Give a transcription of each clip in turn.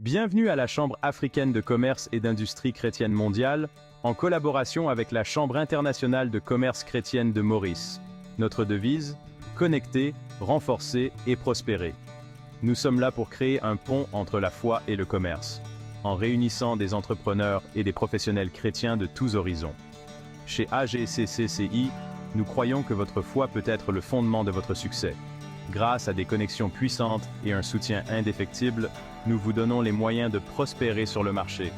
Bienvenue à la Chambre africaine de commerce et d'industrie chrétienne mondiale, en collaboration avec la Chambre internationale de commerce chrétienne de Maurice. Notre devise, connecter, renforcer et prospérer. Nous sommes là pour créer un pont entre la foi et le commerce, en réunissant des entrepreneurs et des professionnels chrétiens de tous horizons. Chez AGCCCI, nous croyons que votre foi peut être le fondement de votre succès. Grâce à des connexions puissantes et un soutien indéfectible, nous vous donnons les moyens de prospérer sur le marché.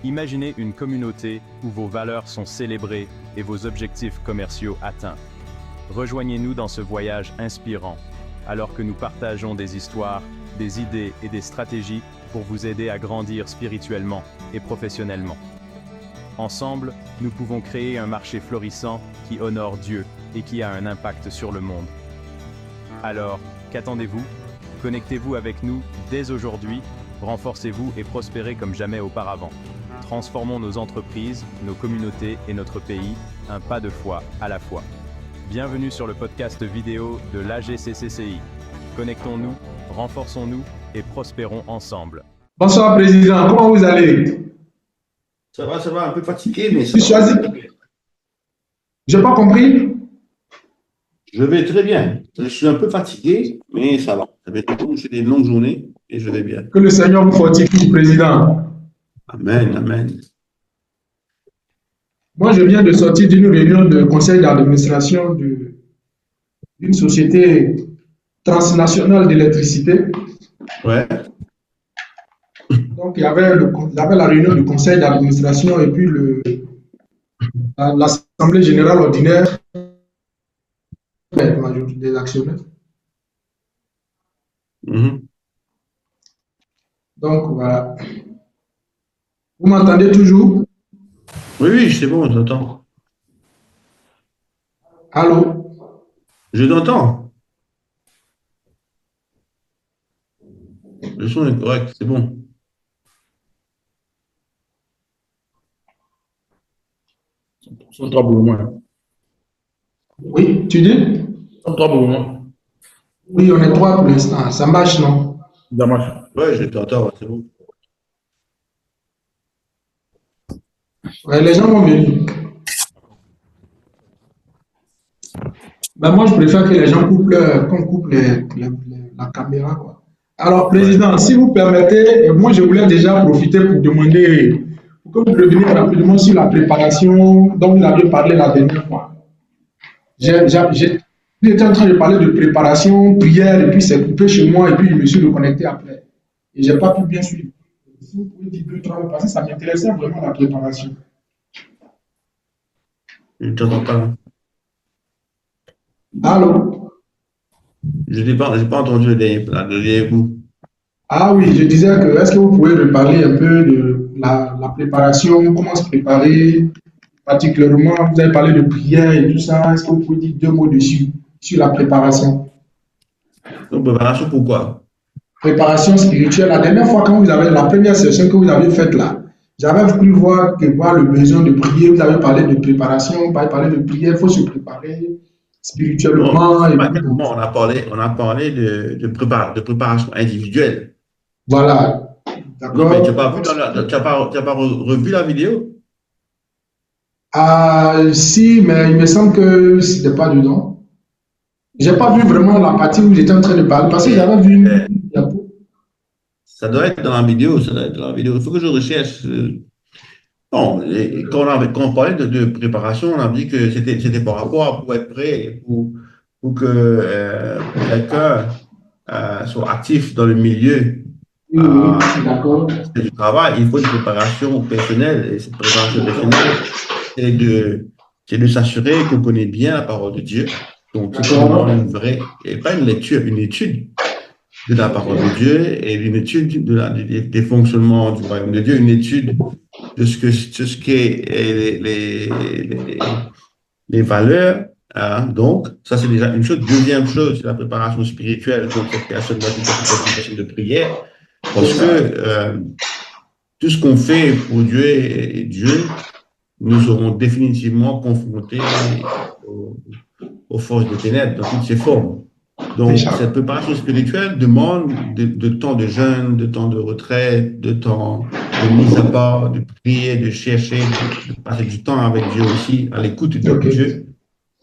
Imaginez une communauté où vos valeurs sont célébrées et vos objectifs commerciaux atteints. Rejoignez-nous dans ce voyage inspirant, alors que nous partageons des histoires, des idées et des stratégies pour vous aider à grandir spirituellement et professionnellement. Ensemble, nous pouvons créer un marché florissant qui honore Dieu et qui a un impact sur le monde. Alors, qu'attendez-vous? Connectez-vous avec nous dès aujourd'hui, renforcez-vous et prospérez comme jamais auparavant. Transformons nos entreprises, nos communautés et notre pays, un pas de foi à la fois. Bienvenue sur le podcast vidéo de l'AGCCCI. Connectons-nous, renforçons-nous et prospérons ensemble. Bonsoir Président, comment vous allez? Ça va, un peu fatigué, mais ça Tu choisis? J'ai pas compris? Je vais très bien. Je suis un peu fatigué, mais ça va. Ça fait des longues journées et je vais bien. Que le Seigneur vous fortifie, Président. Amen, amen. Moi, je viens de sortir d'une réunion de conseil d'administration d'une société transnationale d'électricité. Ouais. Donc, il y avait la réunion du conseil d'administration et puis l'assemblée générale ordinaire des actionnaires. Donc, voilà. Vous m'entendez toujours? Oui, c'est bon, je t'entends. Allô? Je t'entends. Le son est correct, c'est bon. Son trois pour moi. Oui, tu dis? Son trois pour moi. Oui, on est trois pour l'instant. Ça marche, non? Ça marche. Ouais, je t'entends, c'est bon. Ouais, les gens vont venir. Ben, moi, je préfère que les gens qu'on coupe la caméra, quoi. Alors, Président, si vous permettez, moi, je voulais déjà profiter pour demander, pour que vous reveniez rapidement sur la préparation dont vous aviez parlé la dernière fois. J'étais en train de parler de préparation, prière, et puis c'est coupé chez moi, et puis je me suis reconnecté après. Et je n'ai pas pu bien suivre. Si vous pouvez dire deux, trois mots, parce que ça m'intéressait vraiment la préparation. Je ne t'entends pas. Allô? Je n'ai pas entendu le dernier bout. Ah oui, je disais que est-ce que vous pouvez reparler un peu de la préparation, comment se préparer, particulièrement, vous avez parlé de prière et tout ça, est-ce que vous pouvez dire deux mots dessus, sur la préparation? Donc, préparation pourquoi? Préparation spirituelle. La dernière fois, quand vous avez la première session que vous avez faite là, j'avais cru voir le besoin de prier, vous avez parlé de préparation, vous avez parlé de prière, il faut se préparer spirituellement. On a parlé de préparation individuelle. Voilà. Non, mais tu n'as pas revu la vidéo? Ah, si, mais il me semble que ce n'était pas dedans. Je n'ai pas vu vraiment la partie où j'étais en train de parler, parce que j'avais vu une diapo. Ça doit être dans la vidéo, Il faut que je recherche. Bon, quand on parlait de préparation, on a dit que c'était par rapport pour être prêt, pour que quelqu'un soit actif dans le milieu Oui, d'accord. du travail. Il faut une préparation personnelle. Et cette préparation personnelle, c'est de s'assurer qu'on connaît bien la parole de Dieu. Donc, c'est vraiment une vraie, et pas une lecture, une étude de la parole de Dieu et une étude des fonctionnements du royaume de Dieu, une étude de ce qu'est les valeurs. Hein. Donc, ça, c'est déjà une chose. Deuxième chose, c'est la préparation spirituelle. Donc, cette personne doit être une de prière. Parce que tout ce qu'on fait pour Dieu et Dieu, nous serons définitivement confrontés aux forces des ténèbres dans toutes ses formes. Donc, cette préparation spirituelle demande de temps de jeûne, de temps de retraite, de temps de mise à part, de prier, de chercher, de passer du temps avec Dieu aussi, à l'écoute de Dieu.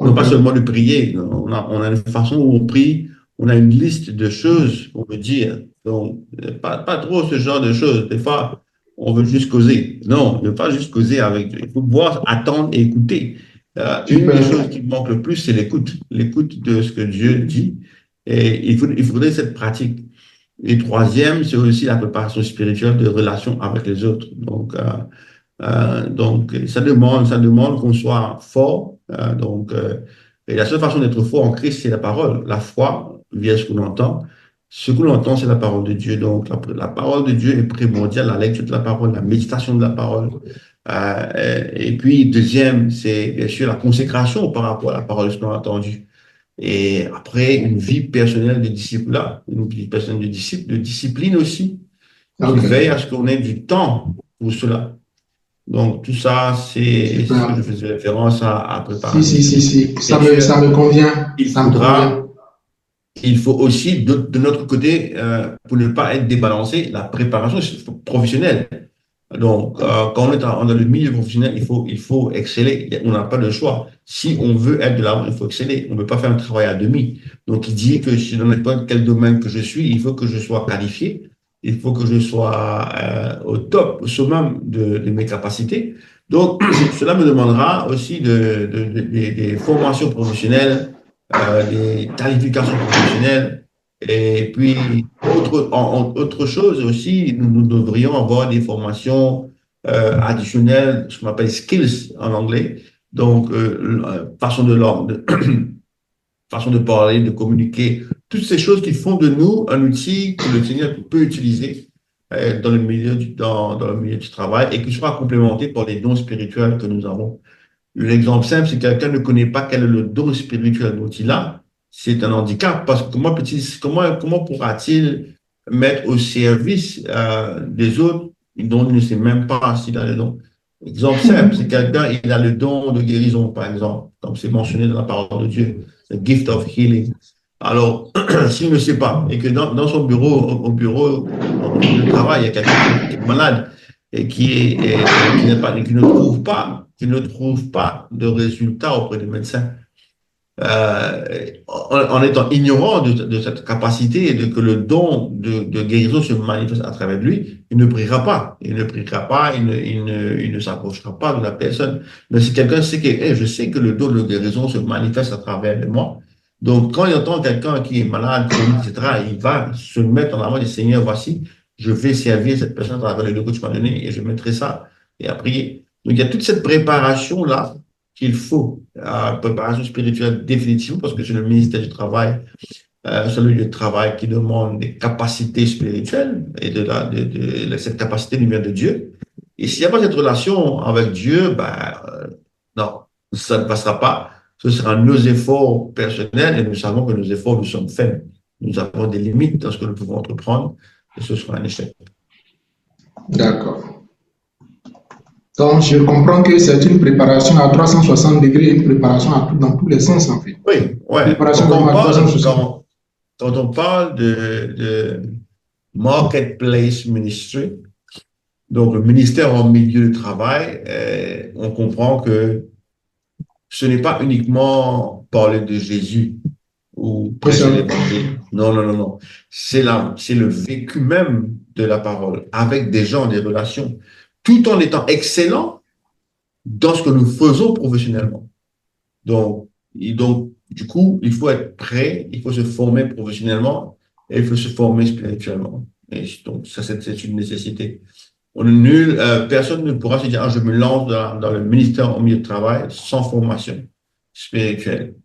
Non pas seulement de prier, on a une façon où on prie, on a une liste de choses qu'on veut dire. Donc, pas trop ce genre de choses. Des fois, on veut juste causer. Non, ne pas juste causer avec Dieu. Il faut pouvoir attendre et écouter. Une des choses qui manque le plus, c'est l'écoute de ce que Dieu dit. Et il faudrait cette pratique. Et troisième, c'est aussi la préparation spirituelle de relations avec les autres. Donc, ça demande qu'on soit fort. Et la seule façon d'être fort en Christ, c'est la parole. La foi via ce que l'on entend. Ce que l'on entend, c'est la parole de Dieu. Donc, la parole de Dieu est primordiale, la lecture de la parole, la méditation de la parole. Et puis, deuxième, c'est bien sûr la consécration par rapport à la parole que l'on a entendue. Et après, une vie personnelle de disciple là, une vie personnelle de discipline aussi, qui veille à ce qu'on ait du temps pour cela. Donc, tout ça, c'est ce que je faisais référence à préparer. Si. Ça me convient. Il faut aussi, de notre côté, pour ne pas être débalancé, la préparation professionnelle. Donc, quand on est dans le milieu professionnel, il faut exceller. On n'a pas de choix. Si on veut être de l'avant, il faut exceller. On ne peut pas faire un travail à demi. Donc, il dit que dans n'importe quel domaine que je suis, il faut que je sois qualifié. Il faut que je sois au top, au summum de mes capacités. Donc, cela me demandera aussi des formations professionnelles, des qualifications professionnelles. Et puis, autre chose aussi, nous devrions avoir des formations additionnelles, ce qu'on appelle skills en anglais. Donc, façon façon de parler, de communiquer, toutes ces choses qui font de nous un outil que le Seigneur peut utiliser dans le milieu du travail et qui sera complémenté par les dons spirituels que nous avons. L'exemple simple, c'est que quelqu'un ne connaît pas quel est le don spirituel dont il a, c'est un handicap parce que comment pourra-t-il mettre au service des autres dont il ne sait même pas s'il a le don? Exemple simple, c'est quelqu'un, il a le don de guérison, par exemple, comme c'est mentionné dans la parole de Dieu, the gift of healing. Alors, s'il ne sait pas, et que dans son bureau, au de travail, il y a quelqu'un qui est malade et qui ne trouve pas de résultat auprès des médecins, en étant ignorant de cette capacité et de que le don de guérison se manifeste à travers lui, il ne priera pas. Il ne s'approchera pas de la personne. Mais si quelqu'un sait que je sais que le don de guérison se manifeste à travers moi, donc quand il entend quelqu'un qui est malade, etc., il va se mettre en avant du Seigneur, voici, je vais servir cette personne à travers le don que tu m'as donné et je mettrai ça et à prier. Donc il y a toute cette préparation-là qu'il faut, préparation spirituelle définitivement, parce que c'est le ministère du Travail, celui du travail qui demande des capacités spirituelles, et cette capacité nous vient de Dieu. Et s'il n'y a pas cette relation avec Dieu, non, ça ne passera pas. Ce sera nos efforts personnels, et nous savons que nos efforts, nous sommes faibles. Nous avons des limites dans ce que nous pouvons entreprendre, et ce sera un échec. D'accord. Donc, je comprends que c'est une préparation à 360 degrés, une préparation dans tous les sens, en fait. Oui, ouais. Préparation quand on parle de marketplace ministry, donc le ministère en milieu de travail, on comprend que ce n'est pas uniquement parler de Jésus ou prêcher l'évangile. Non. C'est le vécu même de la parole, avec des gens, des relations, tout en étant excellent dans ce que nous faisons professionnellement. Donc, du coup, il faut être prêt, il faut se former professionnellement et il faut se former spirituellement. Et donc, ça, c'est une nécessité. Personne ne pourra se dire, je me lance dans le ministère au milieu de travail sans formation spirituelle.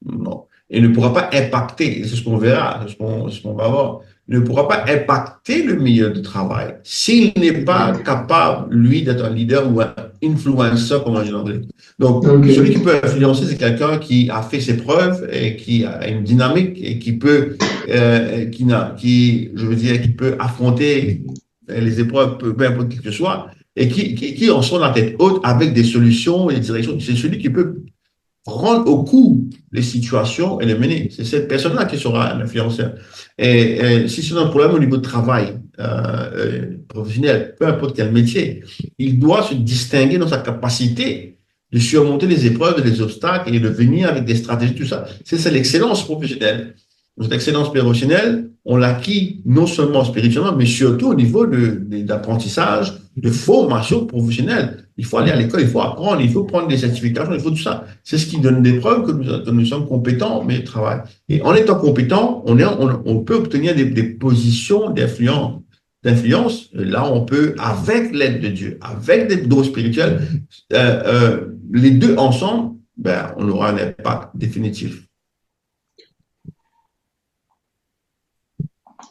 Non. Et ne pourra pas impacter, et c'est ce qu'on verra, c'est ce qu'on va voir, ne pourra pas impacter le milieu de travail s'il n'est pas capable, lui, d'être un leader ou un influencer, comme on dit en anglais. Donc, celui qui peut influencer, c'est quelqu'un qui a fait ses preuves et qui a une dynamique et qui peut, qui peut affronter les épreuves, peu importe qui que ce soit, et qui en sont la tête haute avec des solutions et des directions. C'est celui qui peut prendre au coup les situations et les mener. C'est cette personne-là qui sera un influenceur. Et si c'est un problème au niveau de travail professionnel, peu importe quel métier, il doit se distinguer dans sa capacité de surmonter les épreuves, les obstacles et de venir avec des stratégies, tout ça. C'est l'excellence professionnelle. Cette excellence professionnelle, on l'acquit non seulement spirituellement, mais surtout au niveau d'apprentissage, de formation professionnelle. Il faut aller à l'école, il faut apprendre, il faut prendre des certifications, il faut tout ça. C'est ce qui donne des preuves que nous sommes compétents, mais travail. Et en étant compétent, on peut obtenir des positions d'influence. Là, on peut, avec l'aide de Dieu, avec des dons spirituels, les deux ensemble, ben, on aura un impact définitif.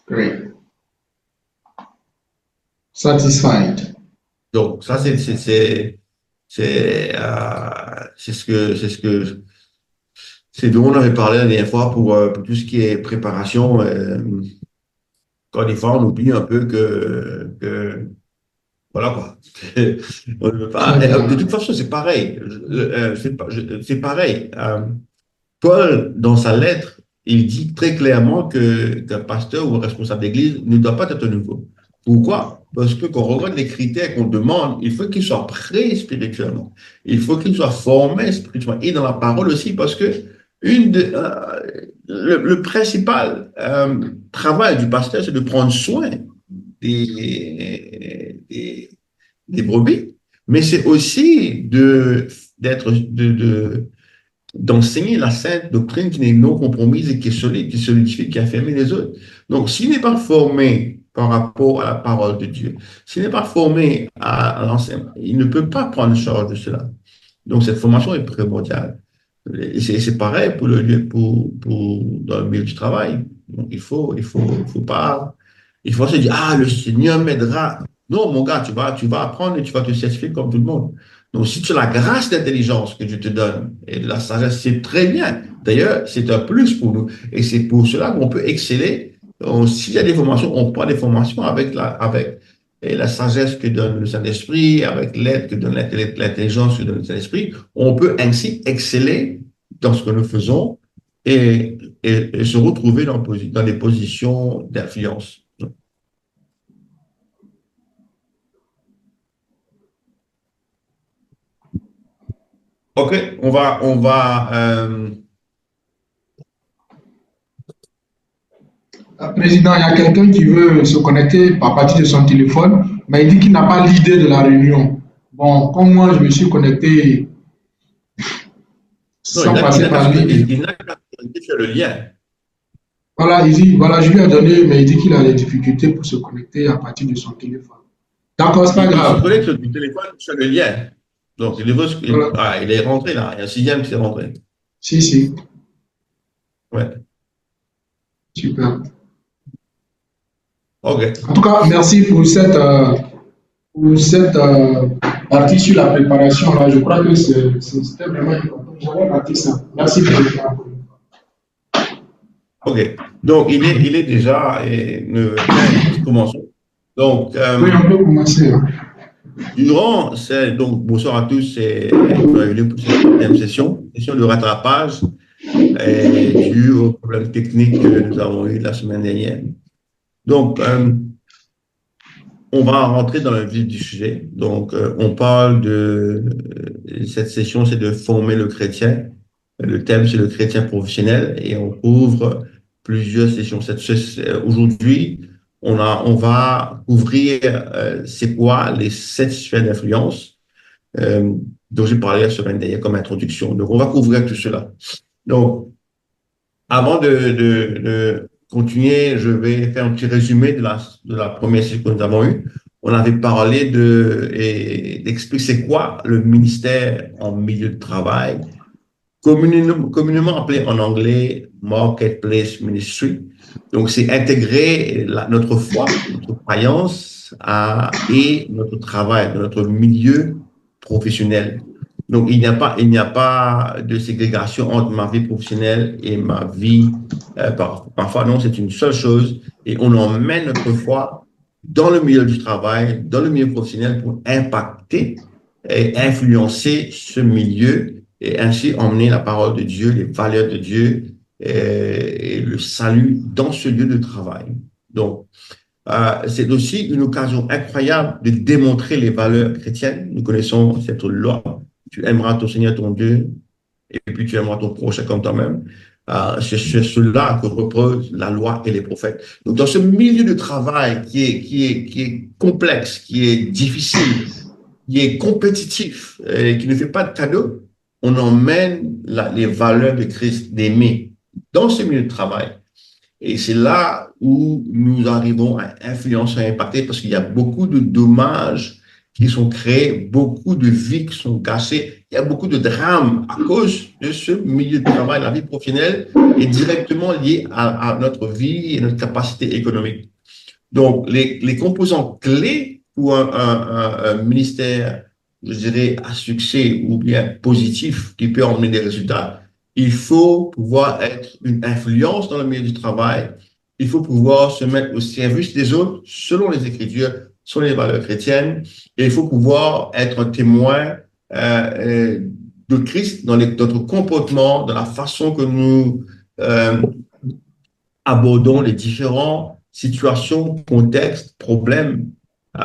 Great. Satisfied. Donc, ça, c'est ce dont on avait parlé la dernière fois pour tout ce qui est préparation. Quand des fois, on oublie un peu voilà quoi. On ne veut pas. De toute façon, c'est pareil. C'est pareil. Paul, dans sa lettre, il dit très clairement qu'un pasteur ou un responsable d'église ne doit pas être nouveau. Pourquoi? Parce que quand on regarde les critères qu'on demande, il faut qu'il soit prêt spirituellement. Il faut qu'il soit formé spirituellement. Et dans la parole aussi, parce que le principal travail du pasteur, c'est de prendre soin des brebis, mais c'est aussi d'enseigner la sainte doctrine qui n'est non compromise et qui est solide, qui solidifie, qui affirme les autres. Donc, s'il n'est pas formé par rapport à la parole de Dieu, s'il n'est pas formé à l'enseignement, il ne peut pas prendre charge de cela. Donc, cette formation est primordiale. Et c'est pareil pour dans le milieu du travail. Donc, il faut se dire, ah, le Seigneur m'aidera. Non, mon gars, tu vas apprendre et tu vas te certifier comme tout le monde. Donc, si tu as la grâce d'intelligence que Dieu te donne et de la sagesse, c'est très bien. D'ailleurs, c'est un plus pour nous. Et c'est pour cela qu'on peut exceller. S'il y a des formations, on prend des formations avec la sagesse que donne le Saint-Esprit, avec l'aide que donne l'intelligence que donne le Saint-Esprit. On peut ainsi exceller dans ce que nous faisons et se retrouver dans des positions d'influence. OK, on va Président, il y a quelqu'un qui veut se connecter par partir de son téléphone, mais il dit qu'il n'a pas l'idée de la réunion. Bon, comme moi, je me suis connecté sans passer par lui. Il n'a qu'à faire le lien. Voilà, il dit, voilà, je lui ai donné, mais il dit qu'il a des difficultés pour se connecter à partir de son téléphone. D'accord, c'est pas Il se grave. connecte sur le téléphone sur le lien. Donc, il est rentré là. Il y a un sixième qui est rentré. Si. Ouais. Super. OK. En tout cas, merci pour cette partie sur la préparation. Là, je crois que c'était vraiment important. J'avais raté ça. Merci pour le faire. OK. Donc, il est déjà. Commençons. Donc, Oui, on peut commencer. Hein. Donc, bonsoir à tous. Bienvenue pour cette deuxième session de rattrapage dû aux problèmes techniques que nous avons eu la semaine dernière. Donc, on va rentrer dans le vif du sujet. Donc, on parle cette session, c'est de former le chrétien. Le thème, c'est le chrétien professionnel et on couvre plusieurs sessions. Aujourd'hui, on va couvrir c'est quoi les 7 sphères d'influence dont j'ai parlé la semaine dernière comme introduction. Donc, on va couvrir tout cela. Donc, avant de continuer, je vais faire un petit résumé de la première session que nous avons eue. On avait parlé d'expliquer c'est quoi le ministère en milieu de travail, communément appelé en anglais Marketplace Ministry. Donc, c'est intégrer notre foi, notre croyance et notre travail, notre milieu professionnel. Donc, il n'y a pas de ségrégation entre ma vie professionnelle et ma vie. Parfois, non, c'est une seule chose. Et on emmène notre foi dans le milieu du travail, dans le milieu professionnel pour impacter et influencer ce milieu et ainsi emmener la parole de Dieu, les valeurs de Dieu et le salut dans ce lieu de travail. Donc, c'est aussi une occasion incroyable de démontrer les valeurs chrétiennes. Nous connaissons cette loi. Tu aimeras ton Seigneur, ton Dieu, et puis tu aimeras ton prochain comme toi-même. C'est cela que repose la loi et les prophètes. Donc, dans ce milieu de travail qui est complexe, qui est difficile, qui est compétitif, et qui ne fait pas de cadeau, on emmène les valeurs de Christ, d'aimer, dans ce milieu de travail. Et c'est là où nous arrivons à influencer, à impacter, parce qu'il y a beaucoup de dommages qui sont créés, beaucoup de vies qui sont gâchées. Il y a beaucoup de drames à cause de ce milieu de travail. La vie professionnelle est directement liée à notre vie et notre capacité économique. Donc, les composants clés pour un ministère, je dirais, à succès ou bien positif, qui peut emmener des résultats, il faut pouvoir être une influence dans le milieu du travail. Il faut pouvoir se mettre au service des autres selon les Écritures, selon les valeurs chrétiennes. Et il faut pouvoir être un témoin de Christ dans notre comportement, dans la façon que nous abordons les différentes situations, contextes, problèmes qu'on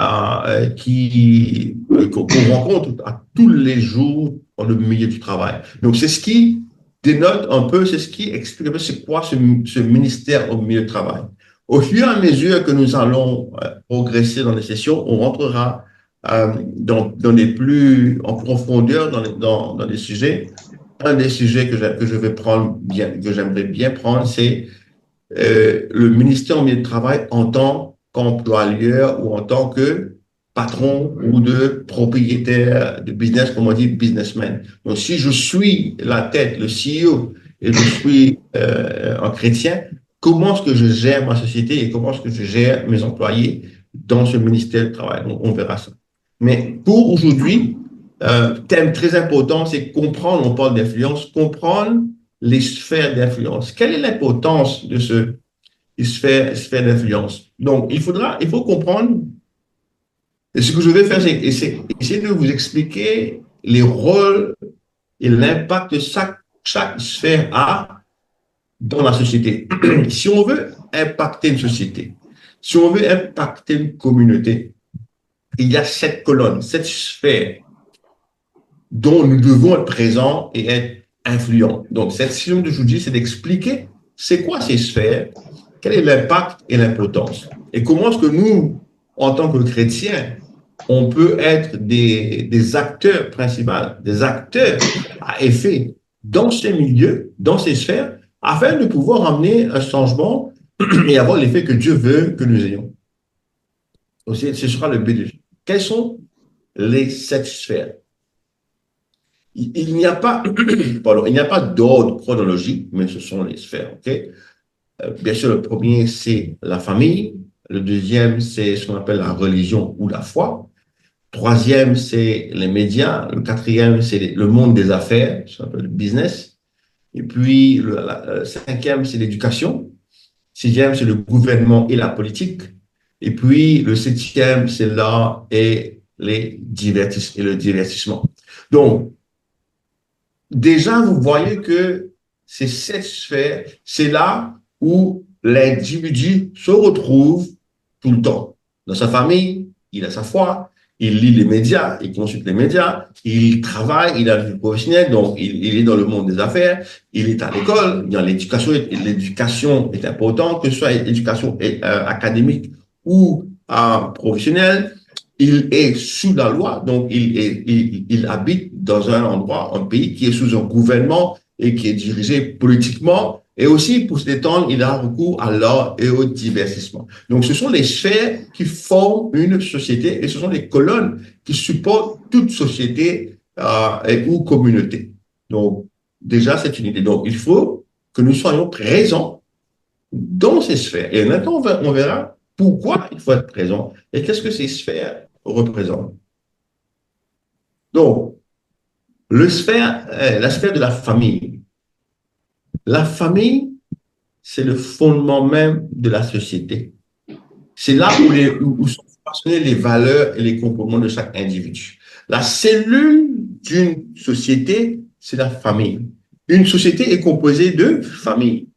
rencontre à tous les jours dans le milieu du travail. Donc, c'est ce qui dénote un peu, c'est ce qui explique un peu c'est quoi ce ministère au milieu du travail. Au fur et à mesure que nous allons progresser dans les sessions, on rentrera dans des plus en profondeur dans les sujets. Un des sujets que je vais prendre bien, que j'aimerais bien prendre, c'est le ministère au milieu de travail en tant qu'employeur ou en tant que patron ou de propriétaire de business, comme on dit, businessman. Donc, si je suis la tête, le CEO, et je suis un chrétien, comment est-ce que je gère ma société et comment est-ce que je gère mes employés dans ce ministère du travail? Donc, on verra ça. Mais pour aujourd'hui, thème très important, c'est comprendre, on parle d'influence, comprendre les sphères d'influence. Quelle est l'importance de ce sphère d'influence? Donc, il faut comprendre. Et ce que je vais faire, c'est essayer de vous expliquer les rôles et l'impact que chaque sphère a dans la société. Si on veut impacter une société, si on veut impacter une communauté, il y a 7 colonnes, 7 sphères dont nous devons être présents et être influents. Donc, cette session d'aujourd'hui, c'est d'expliquer c'est quoi ces sphères, quel est l'impact et l'importance, et comment est-ce que nous, en tant que chrétiens, on peut être des acteurs principaux, des acteurs à effet dans ces milieux, dans ces sphères, afin de pouvoir amener un changement et avoir l'effet que Dieu veut que nous ayons. Donc, ce sera le but. Quelles sont les 7 sphères? Il n'y a pas, il n'y a pas d'ordre chronologique, mais ce sont les sphères. Okay? Bien sûr, le premier, c'est la famille. Le deuxième, c'est ce qu'on appelle la religion ou la foi. Troisième, c'est les médias. Le quatrième, c'est le monde des affaires, ce qu'on appelle le business. Et puis, le cinquième, c'est l'éducation. Sixième, c'est le gouvernement et la politique. Et puis, le septième, c'est l'art et le divertissement. Donc, déjà, vous voyez que ces 7 sphères, c'est là où l'individu se retrouve tout le temps. Dans sa famille, il a sa foi, il lit les médias, il consulte les médias, il travaille, il a une vie professionnelle, donc il est dans le monde des affaires, il est à l'école, l'éducation est importante, que ce soit l'éducation académique ou professionnelle. Il est sous la loi, donc il habite dans un endroit, un pays qui est sous un gouvernement et qui est dirigé politiquement. Et aussi, pour se détendre, il a recours à l'art et au divertissement. Donc, ce sont les sphères qui forment une société et ce sont les colonnes qui supportent toute société ou communauté. Donc, déjà, c'est une idée. Donc, il faut que nous soyons présents dans ces sphères. Et maintenant, on verra pourquoi il faut être présent et qu'est-ce que ces sphères représentent. Donc, la sphère de la famille. La famille, c'est le fondement même de la société. C'est là où sont façonnées les valeurs et les comportements de chaque individu. La cellule d'une société, c'est la famille. Une société est composée de familles.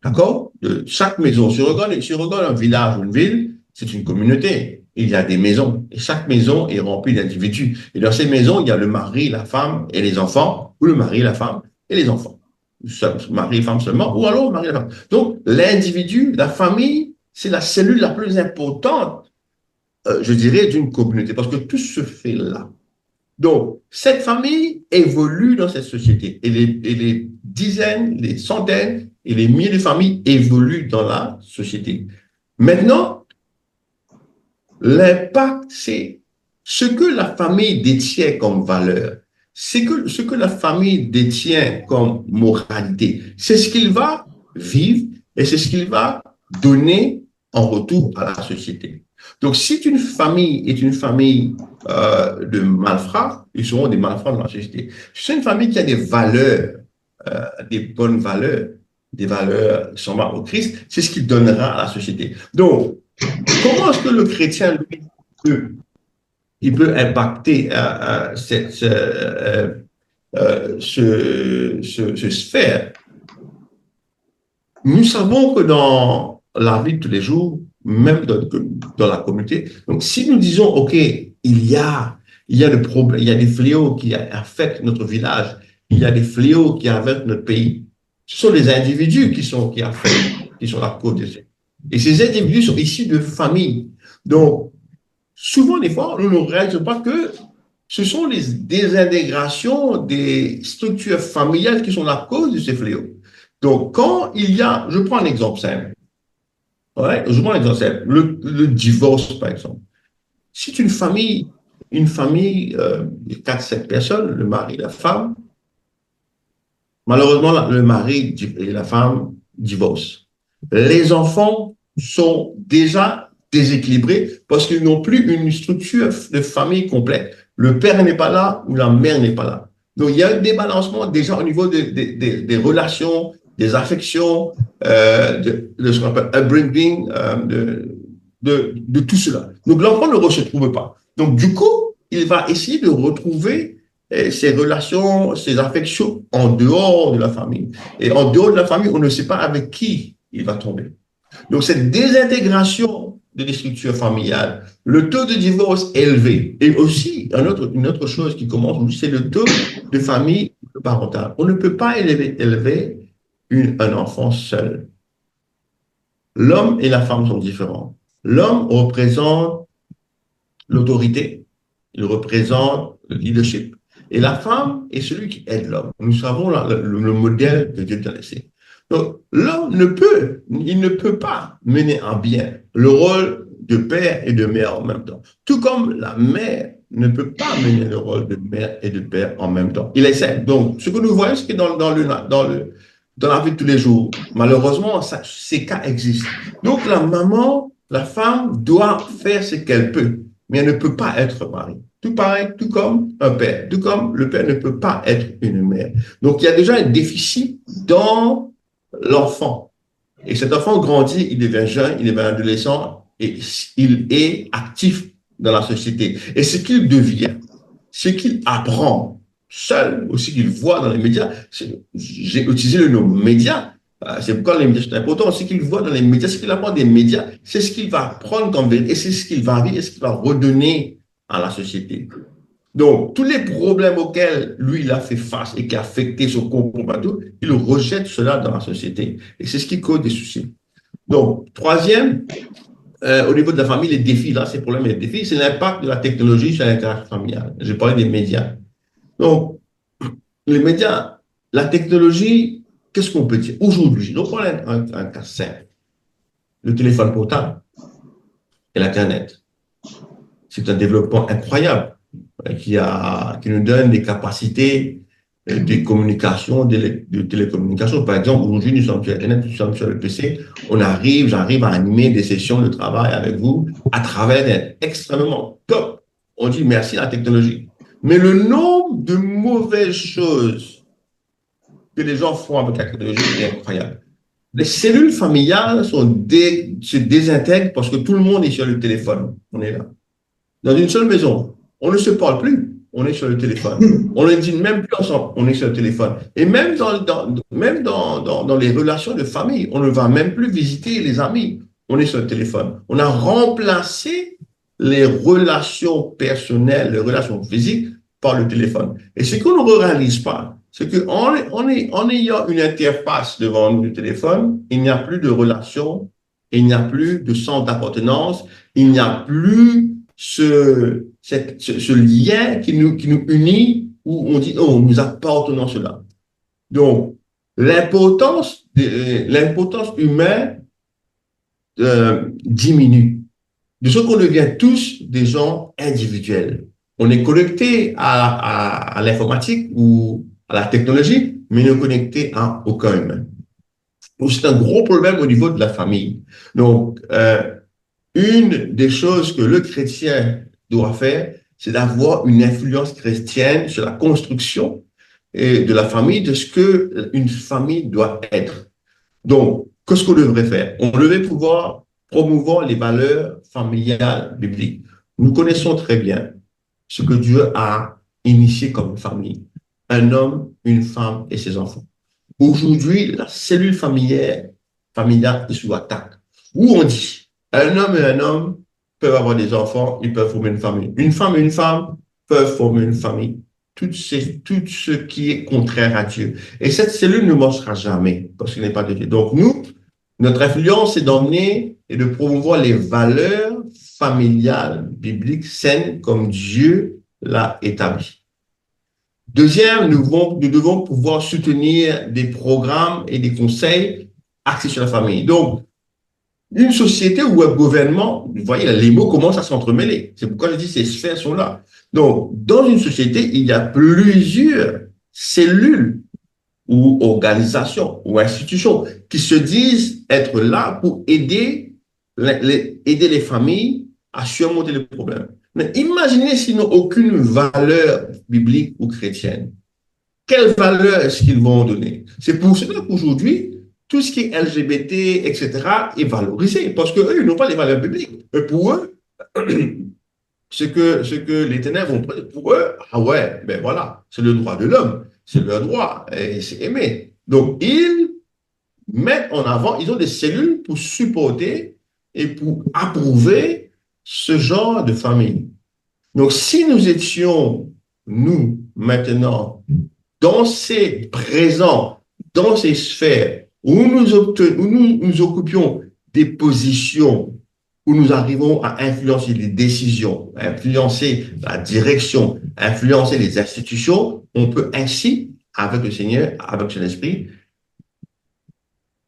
D'accord? De chaque maison. Si on regarde un village ou une ville, c'est une communauté. Il y a des maisons. Et chaque maison est remplie d'individus. Et dans ces maisons, il y a le mari, la femme et les enfants, ou le mari, la femme et les enfants. Mari et femme seulement, ou alors mari et la femme. Donc, l'individu, la famille, c'est la cellule la plus importante, je dirais, d'une communauté, parce que tout se fait là. Donc, cette famille évolue dans cette société. Et les dizaines, les centaines et les milliers de familles évoluent dans la société. Maintenant, l'impact, c'est ce que la famille détient comme valeur, c'est que ce que la famille détient comme moralité, c'est ce qu'il va vivre et c'est ce qu'il va donner en retour à la société. Donc, si une famille est une famille de malfrats, ils seront des malfrats dans la société. Si c'est une famille qui a des valeurs, des bonnes valeurs, des valeurs qui sont au Christ, c'est ce qu'il donnera à la société. Donc, comment est-ce que le chrétien, lui, il peut impacter cette sphère? Nous savons que dans la vie de tous les jours, même dans la communauté, donc si nous disons, OK, il y a des problèmes, il y a des fléaux qui affectent notre village, il y a des fléaux qui affectent notre pays, ce sont les individus qui sont la cause de ça. Et ces individus sont issus de familles. Donc, souvent, des fois, nous ne réalisons pas que ce sont les désintégrations des structures familiales qui sont la cause de ces fléaux. Donc, quand il y a, je prends un exemple simple. Ouais, je prends un exemple simple. Le divorce, par exemple. Si une famille de 4-7 personnes, le mari et la femme, malheureusement, le mari et la femme divorcent. Les enfants sont déjà déséquilibrés parce qu'ils n'ont plus une structure de famille complète. Le père n'est pas là ou la mère n'est pas là. Donc, il y a un débalancement déjà au niveau des relations, des affections, de ce qu'on appelle upbringing, de tout cela. Donc, l'enfant ne se trouve pas. Donc, du coup, il va essayer de retrouver ses relations, ses affections en dehors de la famille. Et en dehors de la famille, on ne sait pas avec qui il va tomber. Donc, cette désintégration de structures familiales, le taux de divorce élevé, et aussi une autre chose qui commence, c'est le taux de famille parentale. On ne peut pas élever un enfant seul. L'homme et la femme sont différents. L'homme représente l'autorité, il représente le leadership. Et la femme est celui qui aide l'homme. Nous savons le modèle que Dieu nous a laissé. Donc, l'homme il ne peut pas mener en bien le rôle de père et de mère en même temps. Tout comme la mère ne peut pas mener le rôle de mère et de père en même temps. Il essaie. Donc, ce que nous voyons, c'est que dans la vie de tous les jours, malheureusement, ces cas existent. Donc, la femme doit faire ce qu'elle peut, mais elle ne peut pas être mari. Tout pareil, tout comme un père, tout comme le père ne peut pas être une mère. Donc, il y a déjà un déficit dans l'enfant. Et cet enfant grandit, il devient jeune, il devient adolescent et il est actif dans la société. Et ce qu'il devient, ce qu'il apprend seul, aussi qu'il voit dans les médias, j'ai utilisé le nom médias, c'est pourquoi les médias sont importants, ce qu'il voit dans les médias, ce qu'il apprend des médias, c'est ce qu'il va prendre comme vérité et c'est ce qu'il va vivre et ce qu'il va redonner à la société. Donc, tous les problèmes auxquels lui, il a fait face et qui a affecté son comportement, il rejette cela dans la société. Et c'est ce qui cause des soucis. Donc, troisième, au niveau de la famille, les défis, là, ces problèmes et les défis, c'est l'impact de la technologie sur l'interaction familiale. Je parlais des médias. Donc, les médias, la technologie, qu'est-ce qu'on peut dire? Aujourd'hui, donc on a un cas simple. Le téléphone portable et l'Internet. C'est un développement incroyable qui nous donne des capacités de communication, de télécommunication. Par exemple, aujourd'hui, nous sommes sur Internet, nous sommes sur le PC. J'arrive à animer des sessions de travail avec vous à travers Internet. Extrêmement top. On dit merci à la technologie. Mais le nombre de mauvaises choses que les gens font avec la technologie est incroyable. Les cellules familiales se désintègrent parce que tout le monde est sur le téléphone. On est là. Dans une seule maison, on ne se parle plus. on est sur le téléphone. On ne dîne même plus ensemble, on est sur le téléphone. Et même dans les relations de famille, on ne va même plus visiter les amis, on est sur le téléphone. On a remplacé les relations personnelles, les relations physiques par le téléphone. Et ce qu'on ne réalise pas, c'est qu'en ayant une interface devant nous du téléphone, il n'y a plus de relation, il n'y a plus de sens d'appartenance, il n'y a plus ce lien qui nous unit, où on dit, oh, nous appartenons à cela. Donc, l'importance humaine diminue. De ce qu'on devient tous des gens individuels. On est connecté à l'informatique ou à la technologie, mais ne connecté à aucun humain. Donc, c'est un gros problème au niveau de la famille. Donc, une des choses que le chrétien doit faire, c'est d'avoir une influence chrétienne sur la construction de la famille, de ce qu'une famille doit être. Donc, qu'est-ce qu'on devrait faire? On devrait pouvoir promouvoir les valeurs familiales bibliques. Nous connaissons très bien ce que Dieu a initié comme famille. Un homme, une femme et ses enfants. Aujourd'hui, la cellule familiale est sous attaque. Où on dit, un homme et un homme peuvent avoir des enfants, ils peuvent former une famille. Une femme et une femme peuvent former une famille. Tout ce qui est contraire à Dieu. Et cette cellule ne marchera jamais parce qu'il n'est pas de Dieu. Donc nous, notre influence, c'est d'emmener et de promouvoir les valeurs familiales bibliques saines comme Dieu l'a établi. Deuxième, nous devons pouvoir soutenir des programmes et des conseils axés sur la famille. Donc, une société ou un gouvernement, vous voyez, les mots commencent à s'entremêler. C'est pourquoi je dis ces sphères sont là. Donc, dans une société, il y a plusieurs cellules ou organisations ou institutions qui se disent être là pour aider les familles à surmonter les problèmes. Mais imaginez s'ils n'ont aucune valeur biblique ou chrétienne. Quelle valeur est-ce qu'ils vont donner? C'est pour cela qu'aujourd'hui, tout ce qui est LGBT, etc., est valorisé, parce qu'eux, ils n'ont pas les valeurs bibliques. Et pour eux, ce que les ténèbres ont pris, pour eux, ah ouais, ben voilà, c'est le droit de l'homme, c'est leur droit, et c'est aimé. Donc, ils mettent en avant, ils ont des cellules pour supporter et pour approuver ce genre de famille. Donc, si nous étions, nous, maintenant, dans ces présents, dans ces sphères, où nous occupions des positions, où nous arrivons à influencer les décisions, à influencer la direction, à influencer les institutions, on peut ainsi, avec le Seigneur, avec son esprit,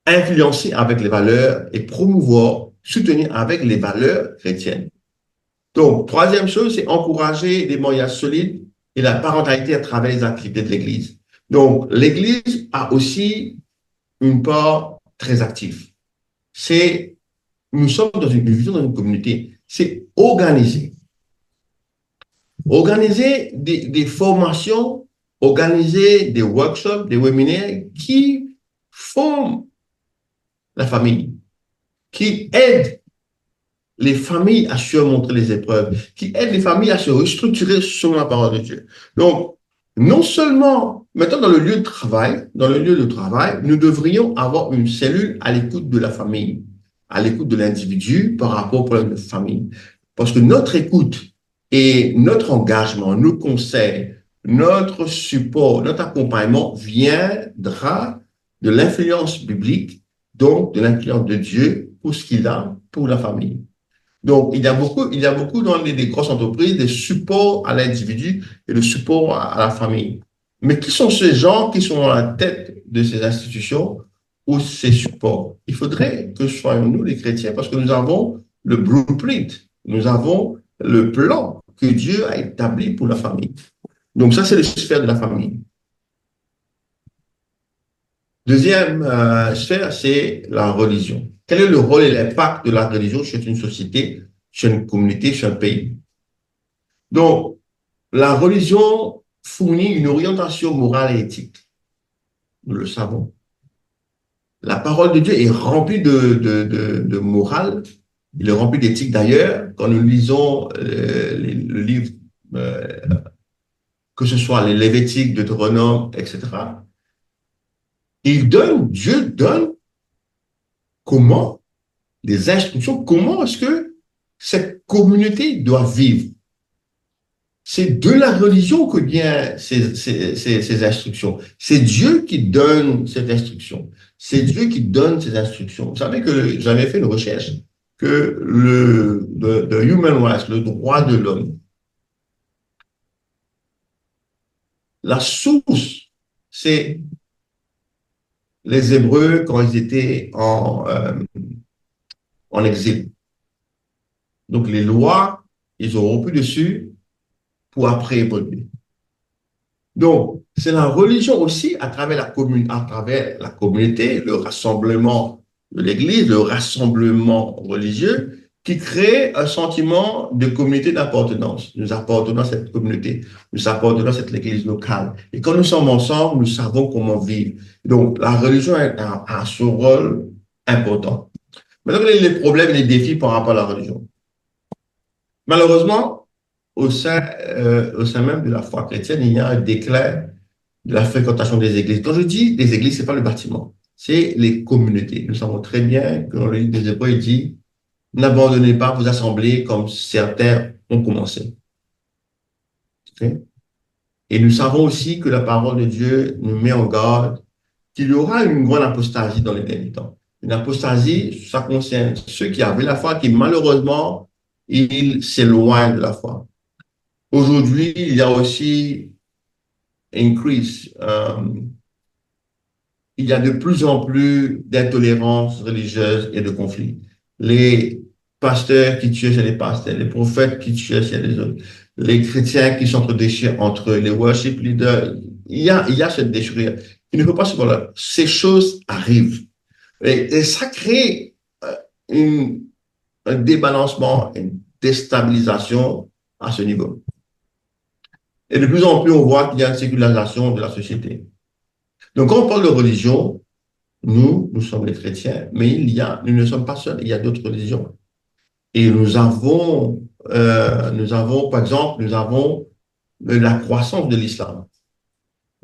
influencer avec les valeurs et promouvoir, soutenir avec les valeurs chrétiennes. Donc, troisième chose, c'est encourager des moyens solides et la parentalité à travers les activités de l'Église. Donc, l'Église a aussi une part très active. Nous sommes vivons dans une communauté. C'est organiser. Organiser des formations, organiser des workshops, des webinaires qui forment la famille, qui aident les familles à surmonter les épreuves, qui aident les familles à se restructurer selon la parole de Dieu. Donc, non seulement, maintenant dans le lieu de travail, nous devrions avoir une cellule à l'écoute de la famille, à l'écoute de l'individu par rapport au problème de famille. Parce que notre écoute et notre engagement, nos conseils, notre support, notre accompagnement viendra de l'influence biblique, donc de l'influence de Dieu pour ce qu'il a pour la famille. Donc, il y a beaucoup dans les grosses entreprises des supports à l'individu et de support à la famille. Mais qui sont ces gens qui sont à la tête de ces institutions ou ces supports? Il faudrait que ce soyons nous les chrétiens parce que nous avons le blueprint, nous avons le plan que Dieu a établi pour la famille. Donc, ça, c'est le sphère de la famille. Deuxième sphère, c'est la religion. Quel est le rôle et l'impact de la religion sur une société, sur une communauté, sur un pays? Donc, la religion fournit une orientation morale et éthique. Nous le savons. La parole de Dieu est remplie de morale. Il est rempli d'éthique d'ailleurs. Quand nous lisons le livre que ce soit les Lévitiques, Deutéronome, etc. Dieu donne comment, des instructions, comment est-ce que cette communauté doit vivre. C'est de la religion que viennent ces instructions. C'est Dieu qui donne cette instruction. C'est Dieu qui donne ces instructions. Vous savez que j'avais fait une recherche que the human rights, le droit de l'homme, la source, c'est les Hébreux quand ils étaient en exil. Donc les lois, ils ont rompu dessus pour après évoluer. Donc, c'est la religion aussi, à travers la communauté, le rassemblement de l'Église, le rassemblement religieux, qui crée un sentiment de communauté d'appartenance. Nous appartenons à cette communauté, nous appartenons à cette Église locale. Et quand nous sommes ensemble, nous savons comment vivre. Donc, la religion a ce rôle important. Maintenant, quels sont les problèmes et les défis par rapport à la religion? Malheureusement, au sein même de la foi chrétienne, il y a un déclin de la fréquentation des églises. Quand je dis des églises, ce n'est pas le bâtiment, c'est les communautés. Nous savons très bien que dans le livre des Hébreux, il dit « N'abandonnez pas vos assemblées comme certains ont commencé. Okay? » Et nous savons aussi que la parole de Dieu nous met en garde qu'il y aura une grande apostasie dans les derniers temps. Une apostasie, ça concerne ceux qui avaient la foi, qui malheureusement, ils s'éloignent de la foi. Aujourd'hui, il y a aussi increase. Il y a de plus en plus d'intolérance religieuse et de conflits. Les pasteurs qui tuent chez les pasteurs, les prophètes qui tuent chez les autres, les chrétiens qui s'entre-déchirent entre eux, les worship leaders. Il y a cette déchirure. Il ne faut pas se voir. Ces choses arrivent. Et ça crée un débalancement, une déstabilisation à ce niveau. Et de plus en plus, on voit qu'il y a une sécularisation de la société. Donc, quand on parle de religion, nous sommes les chrétiens, mais nous ne sommes pas seuls, il y a d'autres religions. Et nous avons, par exemple, la croissance de l'islam.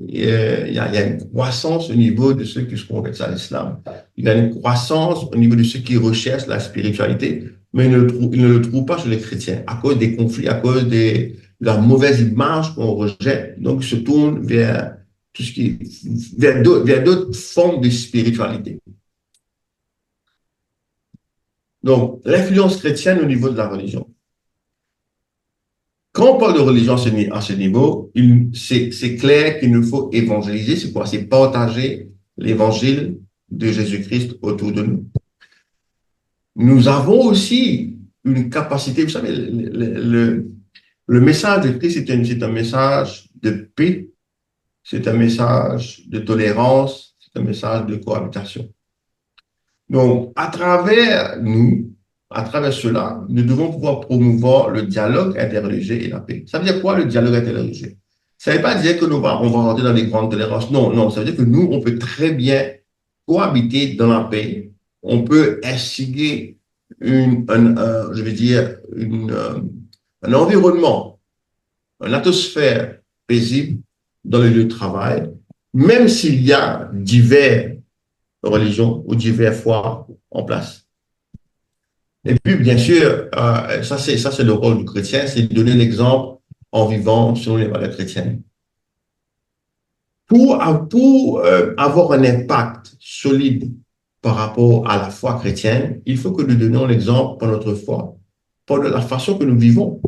Il y a une croissance au niveau de ceux qui se convertissent à l'islam. Il y a une croissance au niveau de ceux qui recherchent la spiritualité, mais ils ne le trouvent pas chez les chrétiens à cause des conflits, à cause de la mauvaise image qu'on rejette. Donc, ils se tournent vers vers d'autres formes de spiritualité. Donc, l'influence chrétienne au niveau de la religion. Quand on parle de religion à ce niveau, c'est clair qu'il nous faut évangéliser. C'est quoi? C'est partager l'évangile de Jésus-Christ autour de nous. Nous avons aussi une capacité, vous savez, le message de Christ, c'est un message de paix, c'est un message de tolérance, c'est un message de cohabitation. Donc, à travers cela, nous devons pouvoir promouvoir le dialogue interreligieux et la paix. Ça veut dire quoi, le dialogue interreligieux? Ça ne veut pas dire que on va rentrer dans les grandes tolérances. Non, non, ça veut dire que nous, on peut très bien cohabiter dans la paix. On peut instiguer un environnement, une atmosphère paisible dans les lieux de travail, même s'il y a diverses religions ou diverses foi en place. Et puis, bien sûr, ça c'est le rôle du chrétien, c'est de donner l'exemple en vivant selon les valeurs chrétiennes. Pour avoir un impact solide par rapport à la foi chrétienne, il faut que nous donnions l'exemple par notre foi, par la façon que nous vivons,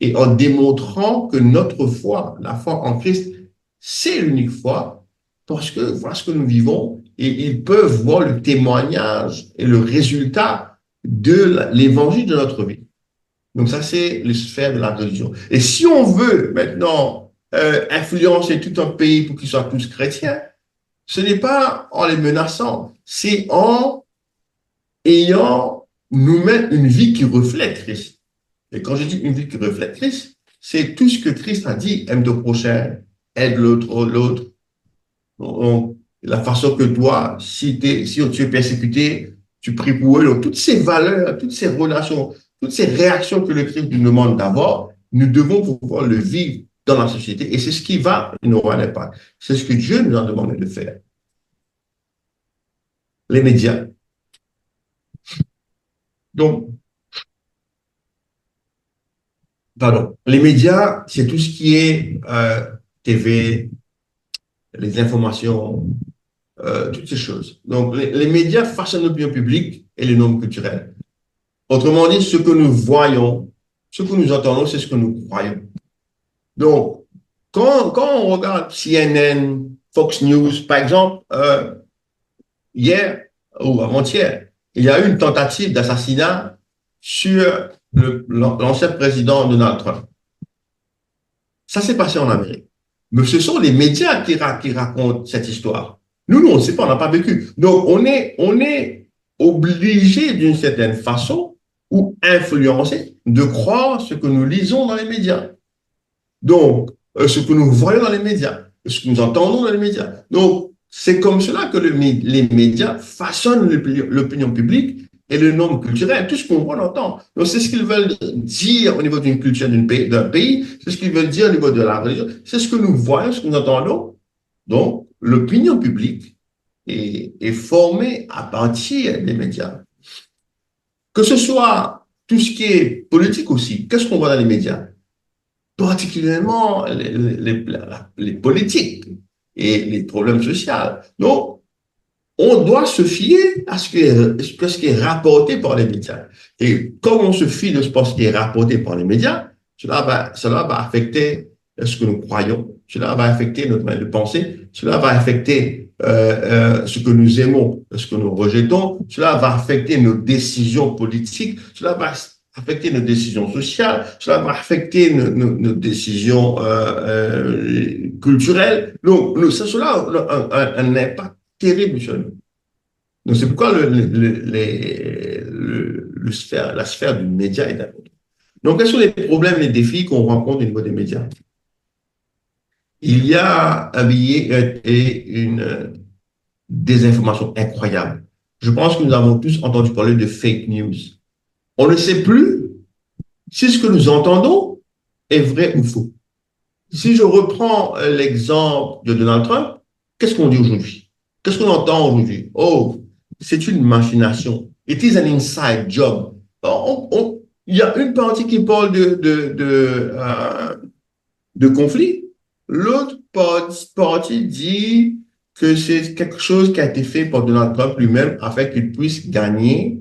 et en démontrant que notre foi, la foi en Christ, c'est l'unique foi, parce que voilà ce que nous vivons, et ils peuvent voir le témoignage et le résultat de l'évangile de notre vie. Donc ça, c'est les sphères de la religion. Et si on veut maintenant influencer tout un pays pour qu'ils soient tous chrétiens, ce n'est pas en les menaçant, c'est en ayant nous-mêmes une vie qui reflète Christ. Et quand je dis une vie qui reflète Christ, c'est tout ce que Christ a dit, aime ton prochain, aide l'autre. La façon que toi, si tu es persécuté, tu pries pour eux. Donc, toutes ces valeurs, toutes ces relations, toutes ces réactions que le Christ nous demande d'avoir, nous devons pouvoir le vivre dans la société et c'est ce qui va nous avoir un impact. C'est ce que Dieu nous a demandé de faire. Les médias. Donc, pardon, les médias, c'est tout ce qui est TV, les informations, toutes ces choses. Donc, les médias façonnent l'opinion publique et les normes culturelles. Autrement dit, ce que nous voyons, ce que nous entendons, c'est ce que nous croyons. Donc, quand on regarde CNN, Fox News, par exemple, hier ou avant-hier, il y a eu une tentative d'assassinat sur l'ancien président Donald Trump. Ça s'est passé en Amérique. Mais ce sont les médias qui racontent cette histoire. Nous, on ne sait pas, on n'a pas vécu. Donc, on est obligé d'une certaine façon ou influencé de croire ce que nous lisons dans les médias. Donc, ce que nous voyons dans les médias, ce que nous entendons dans les médias. Donc, c'est comme cela que les médias façonnent l'opinion publique et le normes culturelles, tout ce qu'on voit, on entend. Donc, c'est ce qu'ils veulent dire au niveau d'une culture d'un pays, c'est ce qu'ils veulent dire au niveau de la religion, c'est ce que nous voyons, ce que nous entendons. Donc, l'opinion publique est formée à partir des médias. Que ce soit tout ce qui est politique aussi, qu'est-ce qu'on voit dans les médias? Particulièrement les politiques et les problèmes sociaux. Donc, on doit se fier à ce qui est rapporté par les médias. Et comme on se fie de ce qui est rapporté par les médias, cela va affecter ce que nous croyons, cela va affecter notre manière de penser, cela va affecter ce que nous aimons, ce que nous rejetons, cela va affecter nos décisions politiques, cela va affecter nos décisions sociales, cela va affecter nos décisions culturelles. Donc, cela a un impact terrible sur nous. Donc, c'est pourquoi la sphère du média est importante. Donc, quels sont les problèmes, les défis qu'on rencontre au niveau des médias? Il y a un billet et une désinformation incroyable. Je pense que nous avons tous entendu parler de fake news. On ne sait plus si ce que nous entendons est vrai ou faux. Si je reprends l'exemple de Donald Trump, qu'est-ce qu'on dit aujourd'hui? Qu'est-ce qu'on entend aujourd'hui? Oh, c'est une machination. It is an inside job. Il y a une partie qui parle de conflit. L'autre partie dit que c'est quelque chose qui a été fait par Donald Trump lui-même afin qu'il puisse gagner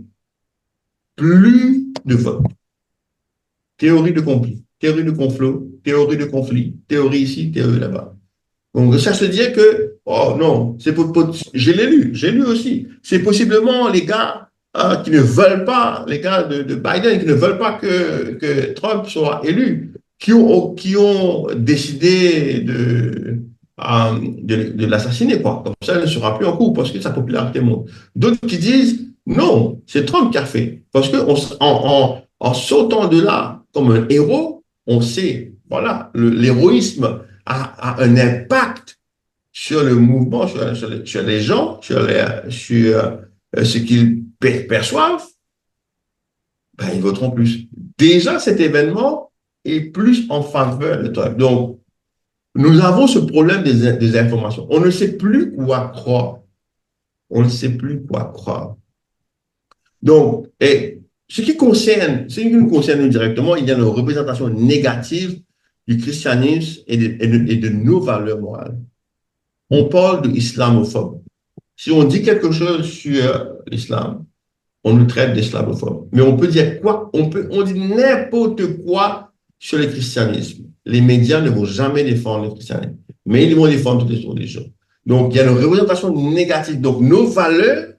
plus de votes. Théorie de conflit, théorie de complot, théorie de conflit, théorie ici, théorie là-bas. Donc, ça se dit que, oh non, je l'ai lu aussi. C'est possiblement les gars qui ne veulent pas, les gars de Biden qui ne veulent pas que Trump soit élu, qui ont décidé de l'assassiner, quoi. Comme ça, il ne sera plus en cours parce que sa popularité monte. D'autres qui disent, non, c'est Trump qui a fait. Parce que en sautant de là comme un héros, on sait, voilà, l'héroïsme a un impact sur le mouvement, sur les gens, sur ce qu'ils perçoivent, ben, ils voteront plus. Déjà, cet événement est plus en faveur de Trump. Donc, nous avons ce problème des informations. On ne sait plus quoi croire. On ne sait plus quoi croire. Donc, ce qui nous concerne directement, il y a une représentation négative du christianisme et de nos valeurs morales. On parle d'islamophobe. Si on dit quelque chose sur l'islam, on nous traite d'islamophobe. Mais on peut dire quoi? On dit n'importe quoi sur le christianisme. Les médias ne vont jamais défendre le christianisme, mais ils vont défendre toutes les religions. Donc, il y a une représentation négative. Donc, nos valeurs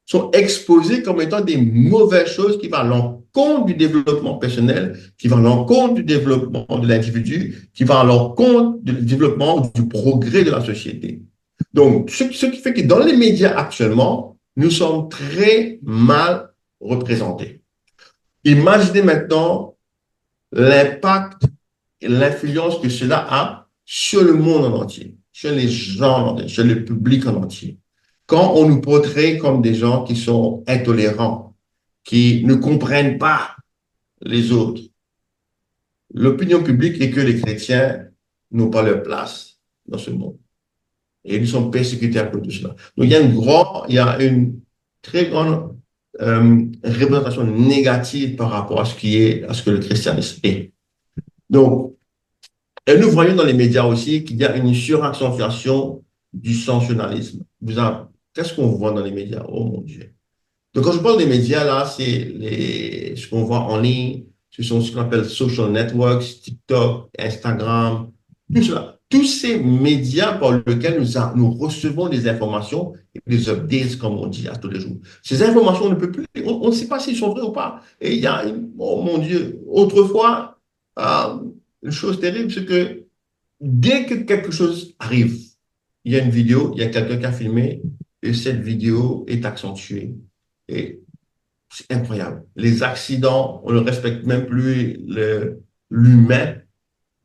sont exposées comme étant des mauvaises choses qui vont à l'encontre du développement personnel, qui vont à l'encontre du développement de l'individu, qui vont à l'encontre du développement du progrès de la société. Donc, ce qui fait que dans les médias actuellement, nous sommes très mal représentés. Imaginez maintenant l'impact et l'influence que cela a sur le monde en entier, sur les gens en entier, sur le public en entier. Quand on nous portrait comme des gens qui sont intolérants, qui ne comprennent pas les autres, l'opinion publique est que les chrétiens n'ont pas leur place dans ce monde. Et ils sont persécutés à cause de cela. Donc, il y a une très grande représentation négative par rapport à ce que le christianisme est. Donc, et nous voyons dans les médias aussi qu'il y a une suraccentuation du sensationnalisme. Qu'est-ce qu'on voit dans les médias? Oh mon Dieu. Donc, quand je parle des médias, là, c'est ce qu'on voit en ligne, ce sont ce qu'on appelle social networks, TikTok, Instagram, tout cela. Tous ces médias par lesquels nous recevons des informations et des updates, comme on dit à tous les jours. Ces informations, on ne peut plus, on ne sait pas s'ils sont vrais ou pas. Et il y a, oh mon Dieu, autrefois, une chose terrible, c'est que dès que quelque chose arrive, il y a une vidéo, il y a quelqu'un qui a filmé, et cette vidéo est accentuée. Et c'est incroyable. Les accidents, on ne respecte même plus l'humain.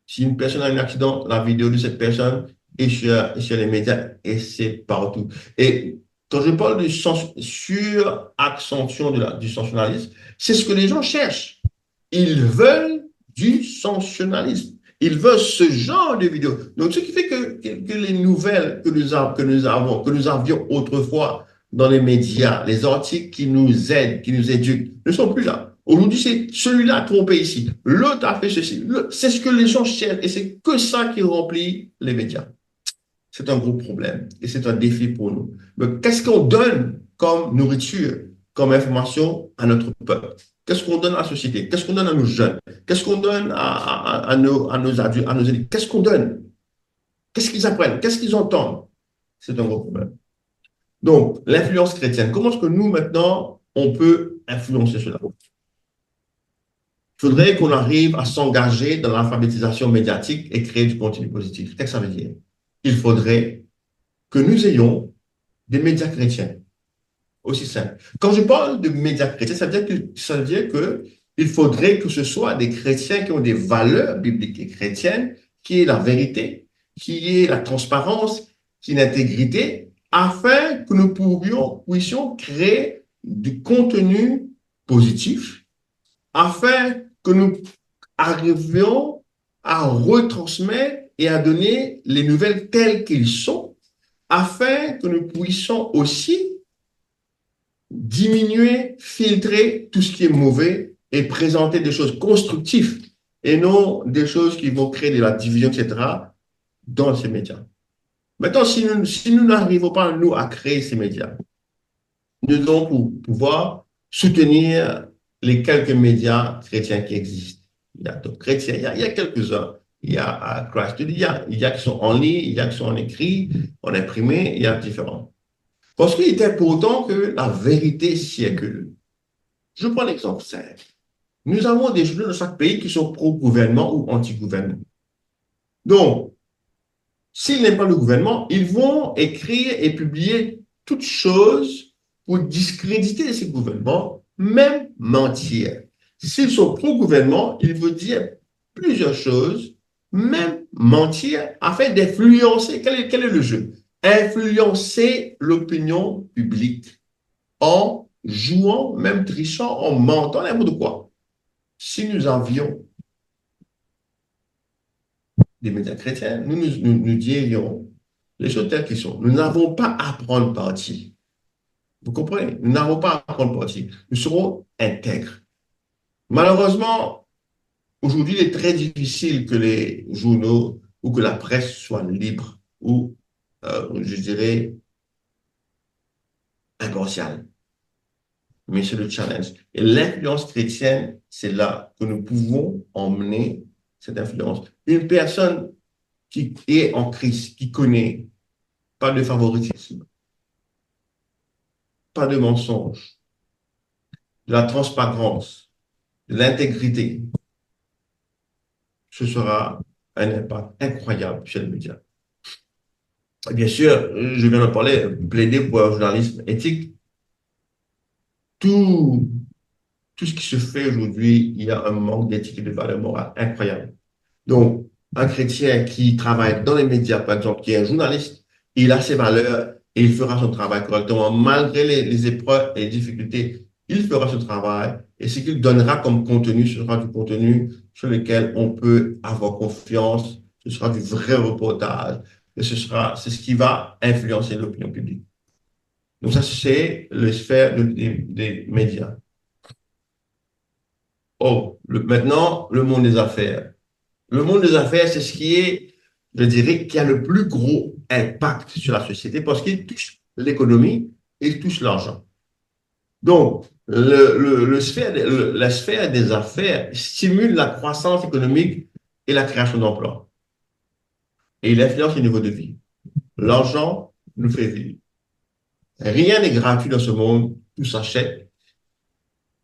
Si une personne a un accident, la vidéo de cette personne est sur les médias et c'est partout. Et quand je parle de suraccentuation du sensationnalisme, c'est ce que les gens cherchent. Ils veulent du sensationnalisme. Ils veulent ce genre de vidéos. Donc, ce qui fait que les nouvelles que nous avions autrefois dans les médias, les articles qui nous aident, qui nous éduquent, ne sont plus là. Aujourd'hui, c'est celui-là a trompé ici, l'autre a fait ceci. C'est ce que les gens cherchent et c'est que ça qui remplit les médias. C'est un gros problème et c'est un défi pour nous. Mais qu'est-ce qu'on donne comme nourriture, comme information à notre peuple? Qu'est-ce qu'on donne à la société? Qu'est-ce qu'on donne à nos jeunes? Qu'est-ce qu'on donne à nos adultes, à nos élèves? Qu'est-ce qu'on donne? Qu'est-ce qu'ils apprennent? Qu'est-ce qu'ils entendent? C'est un gros problème. Donc, l'influence chrétienne. Comment est-ce que nous, maintenant, on peut influencer cela? Il faudrait qu'on arrive à s'engager dans l'alphabétisation médiatique et créer du contenu positif. Qu'est-ce que ça veut dire? Il faudrait que nous ayons des médias chrétiens. Aussi simple. Quand je parle de médias chrétiens, ça veut dire que il faudrait que ce soit des chrétiens qui ont des valeurs bibliques et chrétiennes, qui est la vérité, qui est la transparence, qui est l'intégrité, afin que nous puissions créer du contenu positif, afin que nous arrivions à retransmettre et à donner les nouvelles telles qu'elles sont, afin que nous puissions aussi diminuer, filtrer tout ce qui est mauvais et présenter des choses constructives et non des choses qui vont créer de la division, etc., dans ces médias. Maintenant, si nous n'arrivons pas, nous, à créer ces médias, nous devons pouvoir soutenir les quelques médias chrétiens qui existent. Il y a d'autres chrétiens, il y a quelques-uns. Il y a Christ, il y a qui sont en ligne, il y a qui sont en écrit, en imprimé, il y a différents. Parce qu'il est important que la vérité circule. Je prends l'exemple simple. Nous avons des journaux dans chaque pays qui sont pro-gouvernement ou anti-gouvernement. Donc, s'ils n'aiment pas le gouvernement, ils vont écrire et publier toutes choses pour discréditer ces gouvernements, même mentir. S'ils sont pro-gouvernement, ils vont dire plusieurs choses, même mentir, afin d'influencer. Quel est le jeu? Influencer l'opinion publique en jouant, même trichant, en mentant, n'importe quoi. Si nous avions des médias chrétiens, nous dirions les choses telles qu'elles sont. Nous n'avons pas à prendre parti. Vous comprenez? Nous n'avons pas à prendre parti. Nous serons intègres. Malheureusement, aujourd'hui, il est très difficile que les journaux ou que la presse soient libres ou, je dirais, impartiale. Mais c'est le challenge. Et l'influence chrétienne, c'est là que nous pouvons emmener cette influence. Une personne qui est en Christ, qui connaît, pas de favoritisme, pas de mensonge, de la transparence, de l'intégrité, ce sera un impact incroyable chez les médias. Bien sûr, je viens de parler, plaider pour un journalisme éthique. Tout ce qui se fait aujourd'hui, il y a un manque d'éthique et de valeur morale incroyable. Donc, un chrétien qui travaille dans les médias, par exemple, qui est un journaliste, il a ses valeurs et il fera son travail correctement, malgré les épreuves et les difficultés. Il fera ce travail et ce qu'il donnera comme contenu, ce sera du contenu sur lequel on peut avoir confiance, ce sera du vrai reportage, et c'est ce qui va influencer l'opinion publique. Donc ça, c'est le sphère des médias. Oh, maintenant, le monde des affaires. Le monde des affaires, c'est ce qui est, je dirais, qui a le plus gros impact sur la société parce qu'il touche l'économie, il touche l'argent. Donc, la sphère des affaires stimule la croissance économique et la création d'emplois. Et il influence le niveau de vie. L'argent nous fait vivre. Rien n'est gratuit dans ce monde, tout s'achète.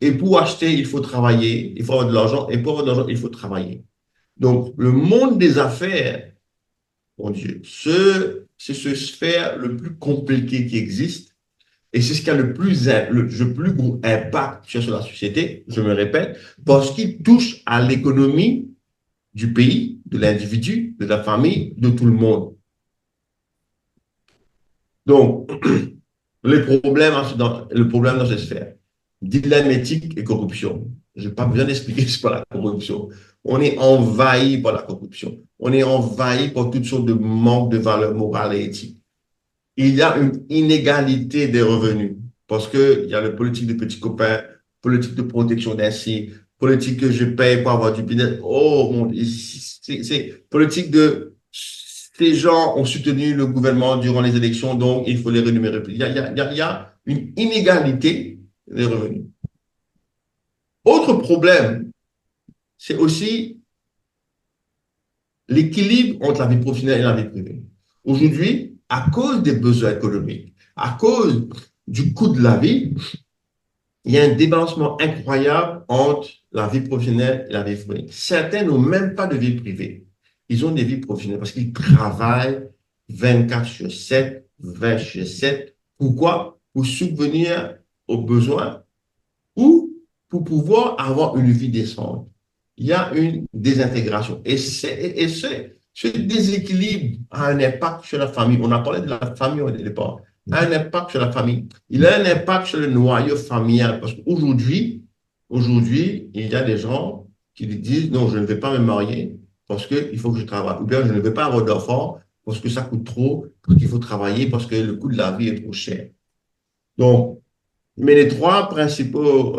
Et pour acheter, il faut travailler, il faut avoir de l'argent, et pour avoir de l'argent, il faut travailler. Donc, le monde des affaires, mon Dieu, c'est ce sphère le plus compliqué qui existe. Et c'est ce qui a le plus gros impact sur la société, je me répète, parce qu'il touche à l'économie du pays, de l'individu, de la famille, de tout le monde. Donc, le problème dans cette sphère, dilemme éthique et corruption. Je n'ai pas besoin d'expliquer ce qu'est la corruption. On est envahi par la corruption. On est envahi par toutes sortes de manques de valeurs morales et éthiques. Il y a une inégalité des revenus parce qu'il y a le politique des petits copains, politique de protection d'insi, politique que je paye pour avoir du business. Oh, mon Dieu, c'est politique de ces gens ont soutenu le gouvernement durant les élections, donc il faut les rémunérer. Il y a une inégalité des revenus. Autre problème, c'est aussi l'équilibre entre la vie professionnelle et la vie privée. Aujourd'hui, à cause des besoins économiques, à cause du coût de la vie, il y a un débalancement incroyable entre la vie professionnelle et la vie privée. Certains n'ont même pas de vie privée. Ils ont des vies professionnelles parce qu'ils travaillent 24/7, 20/7. Pourquoi? Pour subvenir aux besoins ou pour pouvoir avoir une vie décente. Il y a une désintégration. Et ce déséquilibre a un impact sur la famille. On a parlé de la famille au départ. Il a un impact sur la famille. Il a un impact sur le noyau familial. Parce qu'aujourd'hui, il y a des gens qui disent non, je ne vais pas me marier parce qu'il faut que je travaille. Ou bien je ne vais pas avoir d'enfants parce que ça coûte trop, parce qu'il faut travailler, parce que le coût de la vie est trop cher. Donc, mais les trois principaux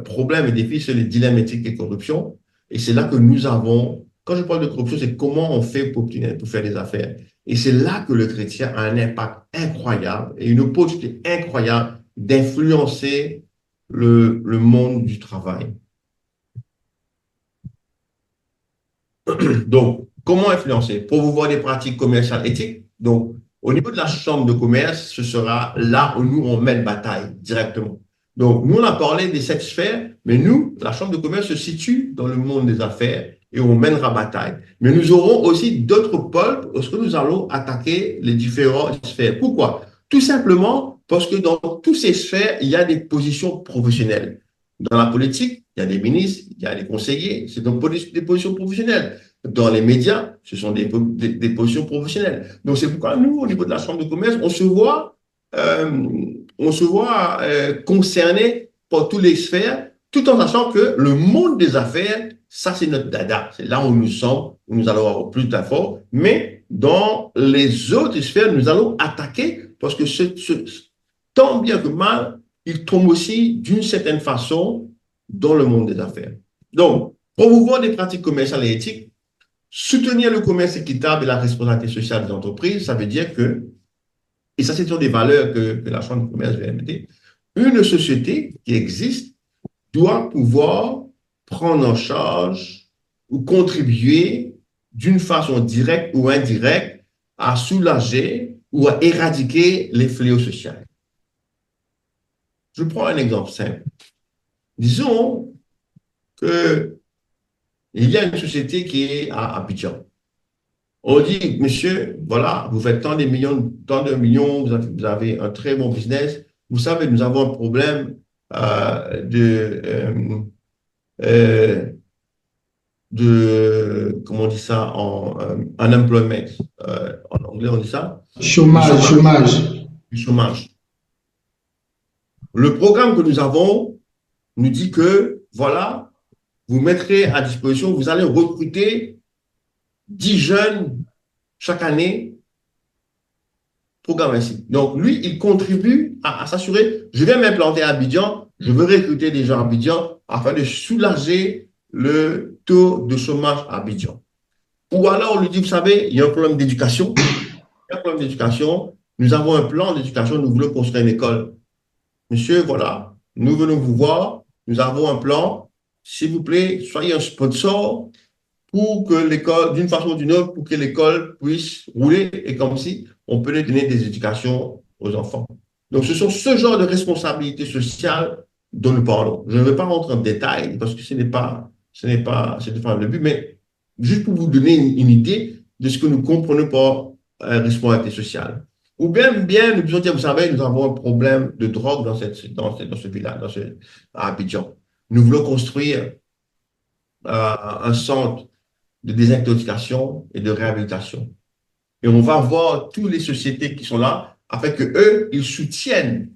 problèmes et défis, c'est les dilemmes éthiques et corruption. Et c'est là que nous avons, quand je parle de corruption, c'est comment on fait pour faire des affaires. Et c'est là que le chrétien a un impact incroyable et une opportunité incroyable d'influencer le monde du travail. Donc, comment influencer? Promouvoir des pratiques commerciales éthiques. Donc, au niveau de la chambre de commerce, ce sera là où nous, on mène bataille directement. Donc, nous, on a parlé des 7 sphères, mais nous, la chambre de commerce se situe dans le monde des affaires et on mènera bataille. Mais nous aurons aussi d'autres pôles lorsque nous allons attaquer les différentes sphères. Pourquoi? Tout simplement parce que dans toutes ces sphères, il y a des positions professionnelles. Dans la politique, il y a des ministres, il y a des conseillers, c'est donc des positions professionnelles. Dans les médias, ce sont des positions professionnelles. Donc, c'est pourquoi nous, au niveau de la chambre de commerce, on se voit concernés par toutes les sphères, tout en sachant que le monde des affaires, ça, c'est notre dada. C'est là où nous sommes, où nous allons avoir plus d'infos. Mais dans les autres sphères, nous allons attaquer parce que tant bien que mal, il tombe aussi d'une certaine façon dans le monde des affaires. Donc, promouvoir des pratiques commerciales et éthiques, soutenir le commerce équitable et la responsabilité sociale des entreprises, ça veut dire que, et ça, c'est sur des valeurs que la Chambre de commerce va mettre, une société qui existe doit pouvoir prendre en charge ou contribuer d'une façon directe ou indirecte à soulager ou à éradiquer les fléaux sociaux. Je prends un exemple simple. Disons qu'il y a une société qui est à Abidjan. On dit, monsieur, voilà, vous faites tant de millions, vous avez un très bon business. Vous savez, nous avons un problème comment on dit ça en unemployment. En anglais, on dit ça? Chômage. Chômage. Le programme que nous avons nous dit que, voilà, vous mettrez à disposition, vous allez recruter 10 jeunes chaque année programme ainsi. Donc, lui, il contribue à s'assurer, je vais m'implanter à Abidjan, je veux recruter des gens à Abidjan afin de soulager le taux de chômage à Abidjan. Ou alors, on lui dit, vous savez, il y a un problème d'éducation. Il y a un problème d'éducation. Nous avons un plan d'éducation, nous voulons construire une école. Monsieur, voilà, nous venons vous voir, nous avons un plan. S'il vous plaît, soyez un sponsor pour que l'école, d'une façon ou d'une autre, pour que l'école puisse rouler et comme si on peut donner des éducations aux enfants. Donc, ce sont ce genre de responsabilités sociales dont nous parlons. Je ne vais pas rentrer en détail parce que ce n'est pas le but, mais juste pour vous donner une idée de ce que nous comprenons par responsabilité sociale. Ou bien, nous pouvons dire, vous savez, nous avons un problème de drogue dans ce village, à Abidjan. Nous voulons construire un centre de désintoxication et de réhabilitation. Et on va voir toutes les sociétés qui sont là afin que eux, ils soutiennent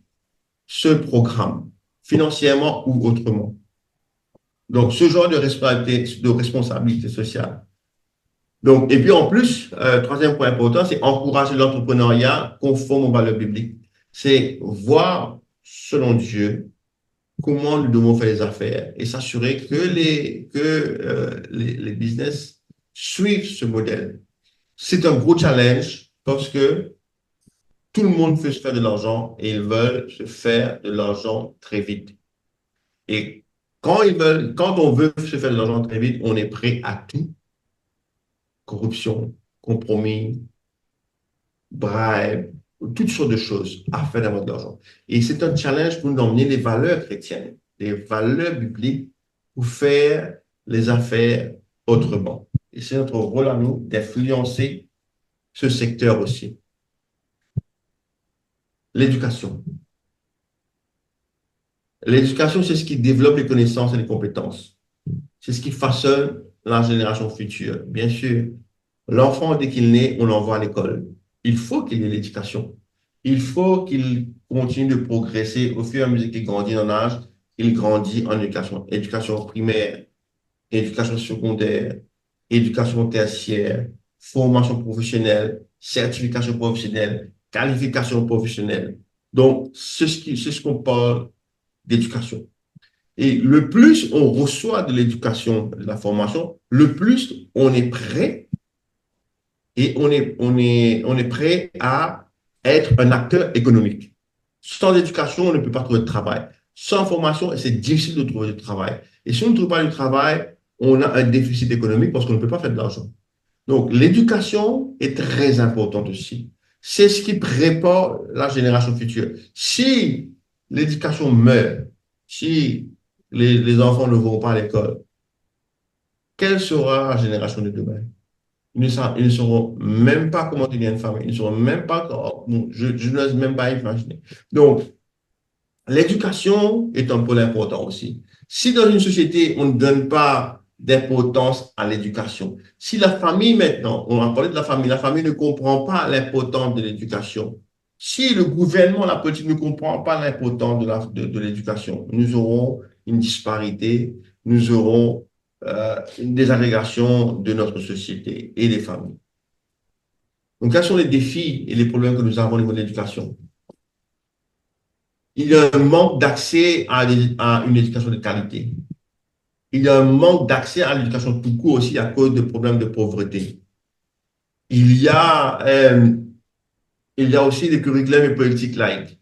ce programme financièrement ou autrement. Donc, ce genre de responsabilité sociale. Donc, et puis en plus, troisième point important, c'est encourager l'entrepreneuriat conforme aux valeurs bibliques. C'est voir, selon Dieu, comment nous devons faire les affaires et s'assurer que les business suivent ce modèle. C'est un gros challenge parce que tout le monde veut se faire de l'argent et ils veulent se faire de l'argent très vite. Et quand on veut se faire de l'argent très vite, on est prêt à tout. Corruption, compromis, bribe, toutes sortes de choses afin d'avoir de l'argent. Et c'est un challenge pour nous d'emmener les valeurs chrétiennes, les valeurs bibliques pour faire les affaires autrement. Et c'est notre rôle à nous d'influencer ce secteur aussi. L'éducation. L'éducation, c'est ce qui développe les connaissances et les compétences. C'est ce qui façonne la génération future. Bien sûr, l'enfant, dès qu'il naît, on l'envoie à l'école. Il faut qu'il ait l'éducation. Il faut qu'il continue de progresser au fur et à mesure qu'il grandit en âge. Il grandit en éducation. Éducation primaire, éducation secondaire, éducation tertiaire, formation professionnelle, certification professionnelle, qualification professionnelle. Donc, c'est ce qu'on parle d'éducation. Et le plus on reçoit de l'éducation, de la formation, le plus on est prêt et on est prêt à être un acteur économique. Sans éducation, on ne peut pas trouver de travail. Sans formation, c'est difficile de trouver du travail. Et si on ne trouve pas du travail, on a un déficit économique parce qu'on ne peut pas faire de l'argent. Donc, l'éducation est très importante aussi. C'est ce qui prépare la génération future. Si l'éducation meurt, si les enfants ne vont pas à l'école, quelle sera la génération de demain? Ils ne sauront même pas comment devenir une famille. Ils ne sauront même pas, je n'ose même pas imaginer. Donc, l'éducation est un pôle important aussi. Si dans une société, on ne donne pas d'importance à l'éducation, si la famille maintenant, on a parlé de la famille ne comprend pas l'importance de l'éducation, si le gouvernement, la politique ne comprend pas l'importance de l'éducation, nous aurons une disparité, nous aurons une désagrégation de notre société et des familles. Donc, quels sont les défis et les problèmes que nous avons au niveau de l'éducation? Il y a un manque d'accès à une éducation de qualité. Il y a un manque d'accès à l'éducation tout court aussi à cause de problèmes de pauvreté. Il y a aussi des curriculums et politiques laïques.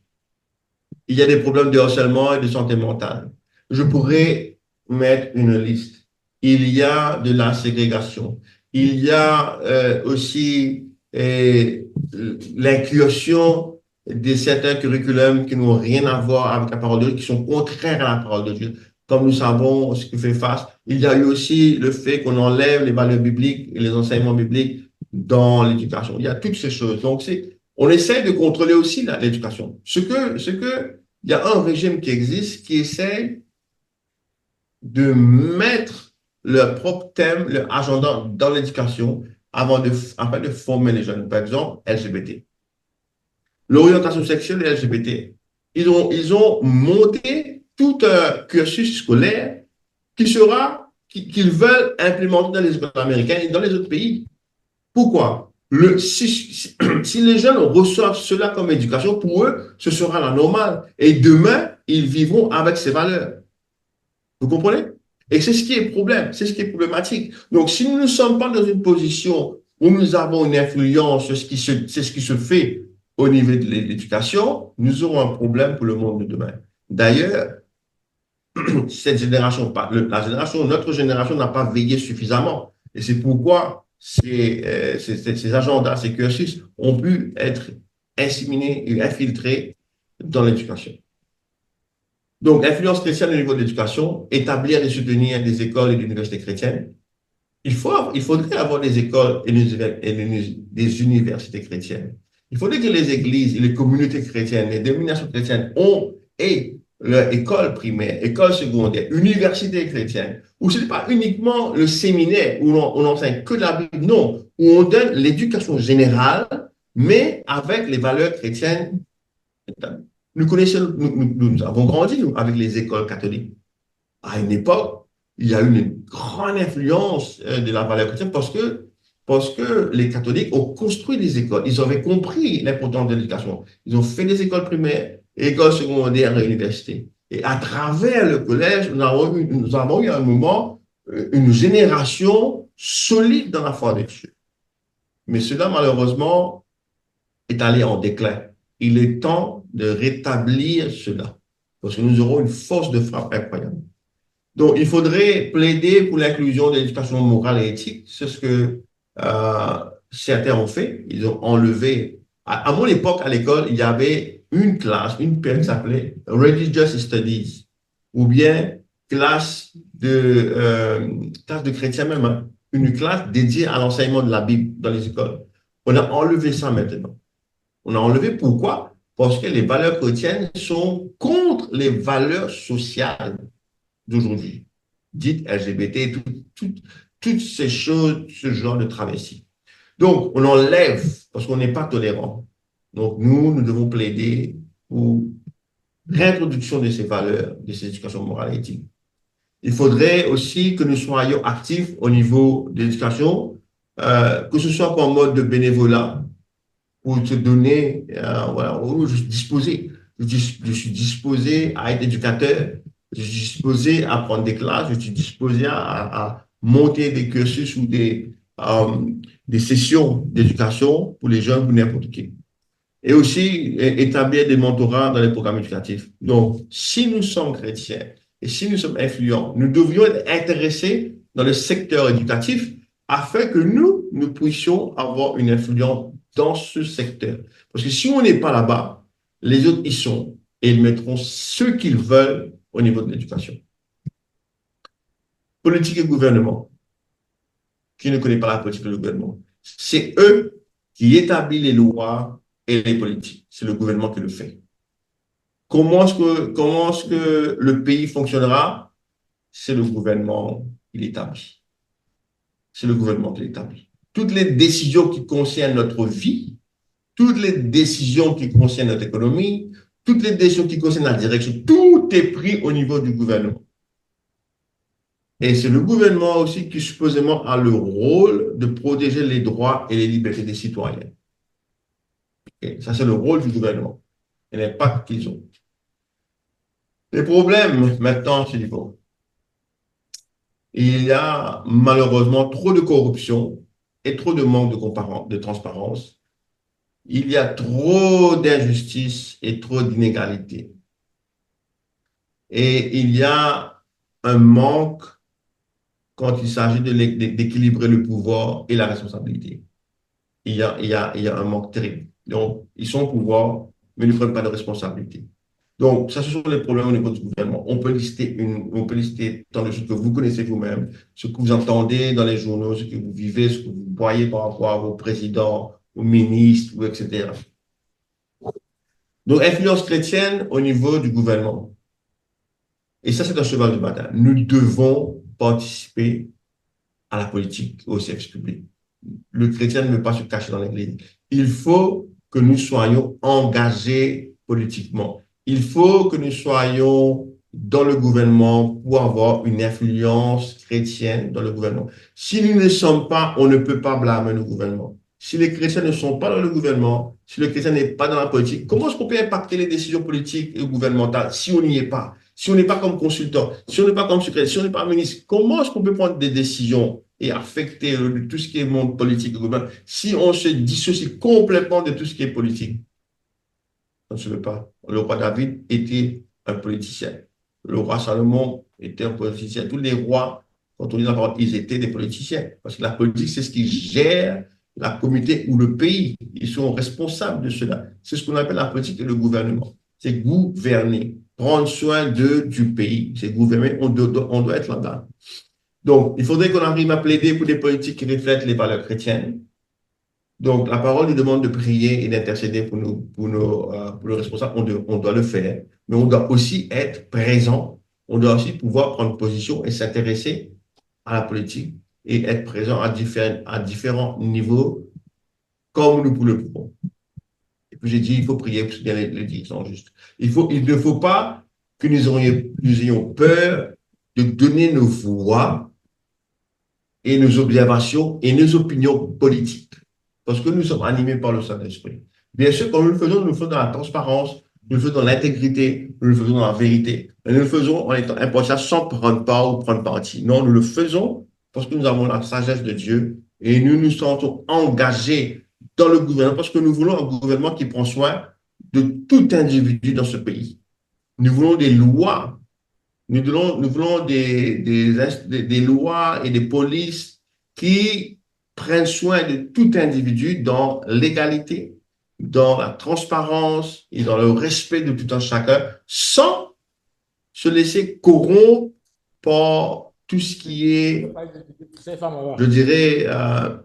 Il y a des problèmes de harcèlement et de santé mentale. Je pourrais mettre une liste. Il y a de la ségrégation. Il y a aussi l'inclusion de certains curriculums qui n'ont rien à voir avec la parole de Dieu, qui sont contraires à la parole de Dieu. Comme nous savons ce qui fait face, il y a eu aussi le fait qu'on enlève les valeurs bibliques et les enseignements bibliques dans l'éducation. Il y a toutes ces choses. Donc, on essaie de contrôler aussi l'éducation. Il y a un régime qui existe qui essaie de mettre leur propre thème, leur agenda dans l'éducation afin de former les jeunes. Par exemple, LGBT. L'orientation sexuelle et LGBT. Ils ont monté tout un cursus scolaire qu'ils veulent implémenter dans les écoles américaines et dans les autres pays. Pourquoi? Si les jeunes reçoivent cela comme éducation, pour eux, ce sera la normale. Et demain, ils vivront avec ces valeurs. Vous comprenez? Et c'est ce qui est problème, c'est ce qui est problématique. Donc, si nous ne sommes pas dans une position où nous avons une influence sur ce qui se fait au niveau de l'éducation, nous aurons un problème pour le monde de demain. D'ailleurs, cette génération, notre génération n'a pas veillé suffisamment. Et c'est pourquoi ces agendas, ces cursus ont pu être inséminés et infiltrés dans l'éducation. Donc, influence chrétienne au niveau de l'éducation, établir et soutenir des écoles et des universités chrétiennes. Il faudrait avoir des écoles et des universités chrétiennes. Il faudrait que les églises et les communautés chrétiennes, les dénominations chrétiennes aient leur école primaire, école secondaire, université chrétienne, où ce n'est pas uniquement le séminaire où on enseigne que la Bible, non, où on donne l'éducation générale, mais avec les valeurs chrétiennes. Nous avons grandi, nous, avec les écoles catholiques. À une époque, il y a eu une grande influence de la valeur chrétienne parce que les catholiques ont construit des écoles. Ils avaient compris l'importance de l'éducation. Ils ont fait des écoles primaires, écoles secondaires et universités. Et à travers le collège, nous avons eu un moment, une génération solide dans la foi de Dieu. Mais cela, malheureusement, est allé en déclin. Il est temps de rétablir cela, parce que nous aurons une force de frappe incroyable. Donc, il faudrait plaider pour l'inclusion de l'éducation morale et éthique. C'est ce que certains ont fait. Ils ont enlevé. À mon époque, à l'école, il y avait une période qui s'appelait Religious Studies, ou bien classe de chrétiens même, hein, une classe dédiée à l'enseignement de la Bible dans les écoles. On a enlevé ça maintenant. On a enlevé pourquoi? Parce que les valeurs chrétiennes sont contre les valeurs sociales d'aujourd'hui, dites LGBT, toutes ces choses, ce genre de travestis. Donc, on enlève parce qu'on n'est pas tolérant. Donc, nous devons plaider pour réintroduction de ces valeurs, de ces éducations morales et éthiques. Il faudrait aussi que nous soyons actifs au niveau de l'éducation, que ce soit en mode de bénévolat, pour te donner, voilà, je suis disposé. Je suis disposé à être éducateur, je suis disposé à prendre des classes, je suis disposé à monter des cursus ou des sessions d'éducation pour les jeunes, pour n'importe qui. Et aussi établir des mentorats dans les programmes éducatifs. Donc, si nous sommes chrétiens et si nous sommes influents, nous devrions être intéressés dans le secteur éducatif afin que nous puissions avoir une influence dans ce secteur. Parce que si on n'est pas là-bas, les autres y sont et ils mettront ce qu'ils veulent au niveau de l'éducation. Politique et gouvernement. Qui ne connaît pas la politique et le gouvernement? C'est eux qui établissent les lois et les politiques. C'est le gouvernement qui le fait. Comment est-ce que le pays fonctionnera? C'est le gouvernement qui l'établit. C'est le gouvernement qui l'établit. Toutes les décisions qui concernent notre vie, toutes les décisions qui concernent notre économie, toutes les décisions qui concernent la direction, tout est pris au niveau du gouvernement. Et c'est le gouvernement aussi qui supposément a le rôle de protéger les droits et les libertés des citoyens. Okay. Ça, c'est le rôle du gouvernement et l'impact qu'ils ont. Les problèmes, maintenant, c'est du coup. Il y a malheureusement trop de corruption et trop de manque de transparence. Il y a trop d'injustice et trop d'inégalités. Et il y a un manque quand il s'agit d'équilibrer le pouvoir et la responsabilité. Il y a un manque terrible. Donc, ils sont au pouvoir, mais ne prennent pas de responsabilité. Donc, ça, ce sont les problèmes au niveau du gouvernement. On peut lister tant de choses que vous connaissez vous-même, ce que vous entendez dans les journaux, ce que vous vivez, ce que vous voyez par rapport à vos présidents, aux ministres, etc. Donc, influence chrétienne au niveau du gouvernement. Et ça, c'est un cheval de bataille. Nous devons participer à la politique, au service public. Le chrétien ne veut pas se cacher dans l'église. Il faut que nous soyons engagés politiquement. Il faut que nous soyons dans le gouvernement pour avoir une influence chrétienne dans le gouvernement. Si nous ne sommes pas, on ne peut pas blâmer le gouvernement. Si les chrétiens ne sont pas dans le gouvernement, si le chrétien n'est pas dans la politique, comment est-ce qu'on peut impacter les décisions politiques et gouvernementales si on n'y est pas? Si on n'est pas comme consultant, si on n'est pas comme secrétaire, si on n'est pas ministre, comment est-ce qu'on peut prendre des décisions et affecter tout ce qui est monde politique et gouvernement si on se dissocie complètement de tout ce qui est politique? On ne se peut pas. Le roi David était un politicien. Le roi Salomon était un politicien. Tous les rois, quand on dit la parole, ils étaient des politiciens. Parce que la politique, c'est ce qui gère la communauté ou le pays. Ils sont responsables de cela. C'est ce qu'on appelle la politique et le gouvernement. C'est gouverner, prendre soin du pays. C'est gouverner, on doit être là-dedans. Donc, il faudrait qu'on arrive à plaider pour des politiques qui reflètent les valeurs chrétiennes. Donc, la parole nous demande de prier et d'intercéder pour nos responsables. On doit le faire, mais on doit aussi être présent. On doit aussi pouvoir prendre position et s'intéresser à la politique et être présent à différents niveaux, comme nous le pouvons. Et puis, j'ai dit, il faut prier pour soutenir les dirigeants juste. Il ne faut pas que nous ayons peur de donner nos voix et nos observations et nos opinions politiques. Parce que nous sommes animés par le Saint-Esprit. Bien sûr, quand nous le faisons dans la transparence, nous le faisons dans l'intégrité, nous le faisons dans la vérité. Et nous le faisons en étant impartial sans prendre part ou prendre parti. Non, nous le faisons parce que nous avons la sagesse de Dieu et nous nous sentons engagés dans le gouvernement parce que nous voulons un gouvernement qui prend soin de tout individu dans ce pays. Nous voulons des lois. Nous voulons des lois et des polices qui prennent soin de tout individu dans l'égalité, dans la transparence et dans le respect de tout un chacun, sans se laisser corrompre par tout ce qui est, je dirais,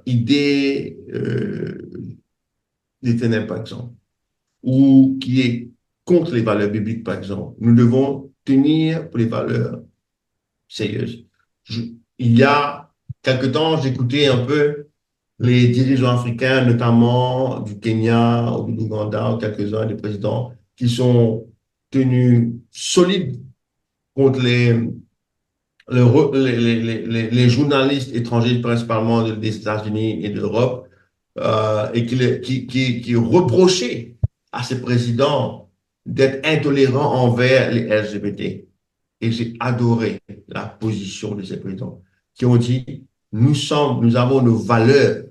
idée des ténèbres, par exemple, ou qui est contre les valeurs bibliques, par exemple. Nous devons tenir pour les valeurs sérieuses. Il y a quelque temps, j'écoutais un peu les dirigeants africains, notamment du Kenya ou de l'Ouganda, ou quelques-uns des présidents, qui sont tenus solides contre les journalistes étrangers, principalement des États-Unis et de l'Europe, et qui reprochaient à ces présidents d'être intolérants envers les LGBT. Et j'ai adoré la position de ces présidents qui ont dit, nous avons nos valeurs,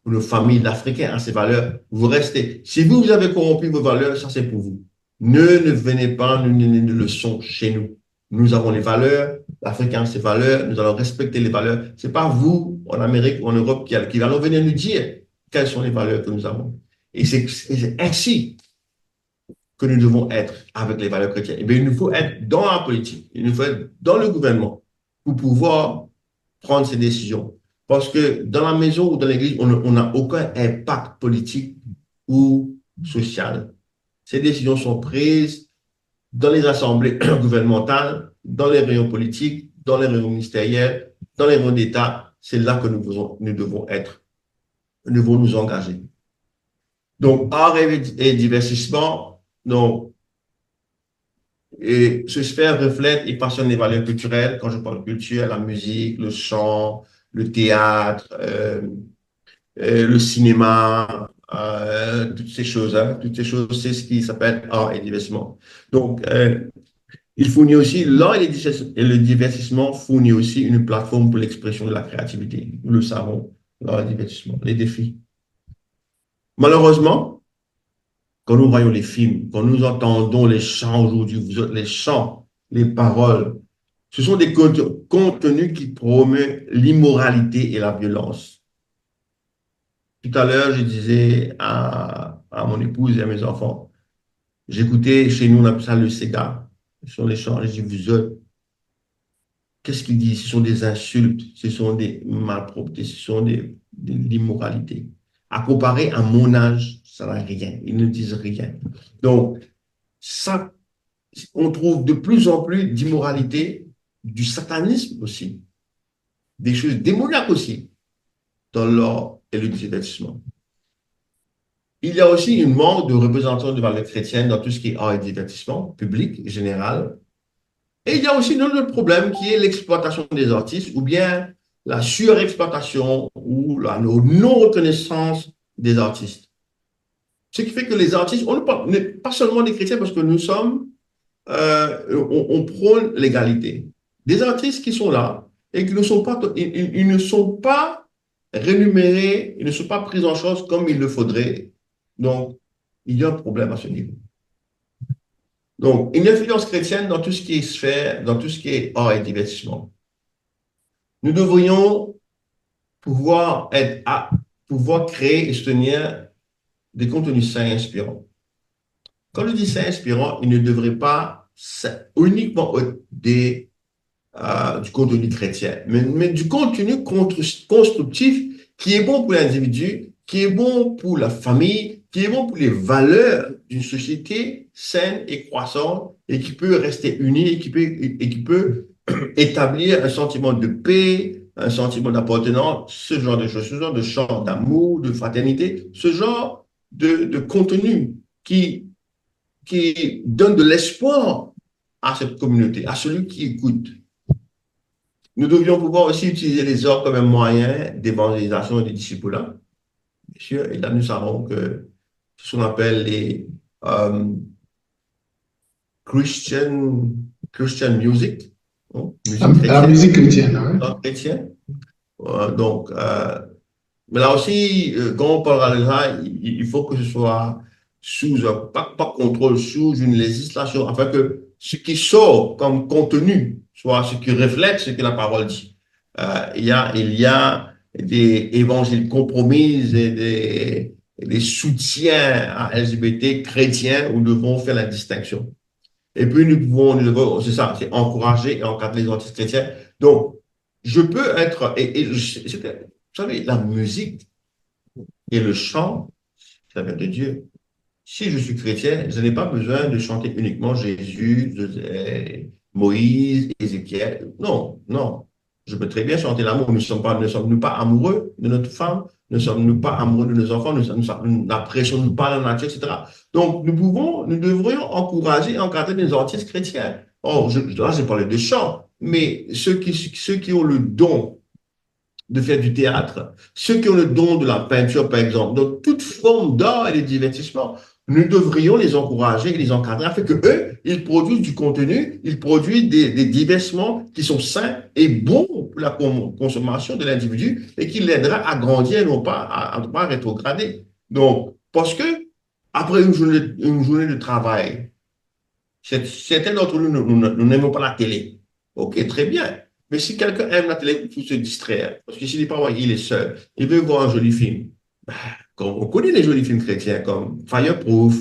nos familles d'Africains à ces valeurs, vous restez. Si vous avez corrompu vos valeurs, ça c'est pour vous. Ne venez pas nous donner de leçons chez nous. Nous avons les valeurs, l'Africain a ses valeurs, nous allons respecter les valeurs. Ce n'est pas vous, en Amérique ou en Europe, qui allons venir nous dire quelles sont les valeurs que nous avons. Et c'est ainsi que nous devons être avec les valeurs chrétiennes. Eh bien, il nous faut être dans la politique, il nous faut être dans le gouvernement pour pouvoir prendre ces décisions. Parce que dans la maison ou dans l'église, on n'a aucun impact politique ou social. Ces décisions sont prises dans les assemblées gouvernementales, dans les réunions politiques, dans les réunions ministérielles, dans les réunions d'État. C'est là que nous devons être. Nous devons nous engager. Donc, art et divertissement, donc, et ce sphère reflète et passionne les valeurs culturelles. Quand je parle de culture, la musique, le chant, le théâtre, le cinéma, toutes ces choses, c'est ce qui s'appelle art et divertissement. Donc, il fournit aussi, l'art et le divertissement fournit aussi une plateforme pour l'expression de la créativité. Nous le savons, l'art et le divertissement, les défis. Malheureusement, quand nous voyons les films, quand nous entendons les chants aujourd'hui, les chants, les paroles, ce sont des contenus qui promeuvent l'immoralité et la violence. Tout à l'heure, je disais à mon épouse et à mes enfants, j'écoutais, chez nous, on appelle ça le Sega, ce sont les chants, je dis, vous autres, qu'est-ce qu'ils disent? Ce sont des insultes, ce sont des malpropretés, ce sont de l'immoralité. À comparer à mon âge, ça n'a rien, ils ne disent rien. Donc, ça, on trouve de plus en plus d'immoralité, du satanisme aussi, des choses démoniaques aussi, dans l'art et le divertissement. Il y a aussi une manque de représentation de valeurs chrétiennes dans tout ce qui est art et divertissement, public, général. Et il y a aussi un autre problème qui est l'exploitation des artistes ou bien la surexploitation ou la non-reconnaissance des artistes. Ce qui fait que les artistes, on n'est pas seulement des chrétiens parce que nous sommes, on prône l'égalité. Des artistes qui sont là et qui ne sont pas, ils ne sont pas rémunérés, ils ne sont pas pris en charge comme il le faudrait. Donc, il y a un problème à ce niveau. Donc, une influence chrétienne dans tout ce qui est sphère, dans tout ce qui est art et divertissement. Nous devrions pouvoir créer et soutenir des contenus sains et inspirants. Quand je dis sains et inspirants, il ne devrait pas uniquement du contenu chrétien, mais du contenu constructif qui est bon pour l'individu, qui est bon pour la famille, qui est bon pour les valeurs d'une société saine et croissante et qui peut rester unie et qui peut établir un sentiment de paix, un sentiment d'appartenance, ce genre de choses, ce genre de chant d'amour, de fraternité, ce genre de contenu qui donne de l'espoir à cette communauté, à celui qui écoute. Nous devions pouvoir aussi utiliser les arts comme un moyen d'évangélisation et de discipulat. Bien sûr, et là, nous savons que ce qu'on appelle les Christian music, La musique chrétienne. Hein? Chrétien. Donc, mais là aussi, quand on parlera de ça, il faut que ce soit sous, pas contrôle, sous une législation, afin que ce qui sort comme contenu soit ce qui reflète ce que la parole dit. Il y a des évangiles compromis et des soutiens à LGBT chrétiens où nous devons faire la distinction. Et puis nous devons, c'est ça, c'est encourager et encadrer les artistes chrétiens. Donc, je peux être, vous savez, la musique et le chant, ça vient de Dieu. Si je suis chrétien, je n'ai pas besoin de chanter uniquement Jésus, Moïse, Ézéchiel. Non, non. Je peux très bien chanter l'amour. Ne sommes-nous pas amoureux de notre femme? Ne sommes-nous pas amoureux de nos enfants? Nous n'apprécions-nous pas la nature, etc. Donc, nous devrions encourager et encadrer des artistes chrétiens. Or, là, j'ai parlé de chant, mais ceux qui ont le don de faire du théâtre, ceux qui ont le don de la peinture, par exemple, donc toute forme d'art et de divertissement, nous devrions les encourager et les encadrer afin que eux, ils produisent du contenu, ils produisent des divertissements qui sont sains et bons pour la consommation de l'individu et qui l'aidera à grandir et non pas à rétrograder. Donc, parce que après une journée de travail, certains d'entre nous n'aimons pas la télé. OK, très bien. Mais si quelqu'un aime la télé, il faut se distraire. Parce que s'il n'est pas, il est seul. Il veut voir un joli film. On connaît les jolis films chrétiens comme Fireproof,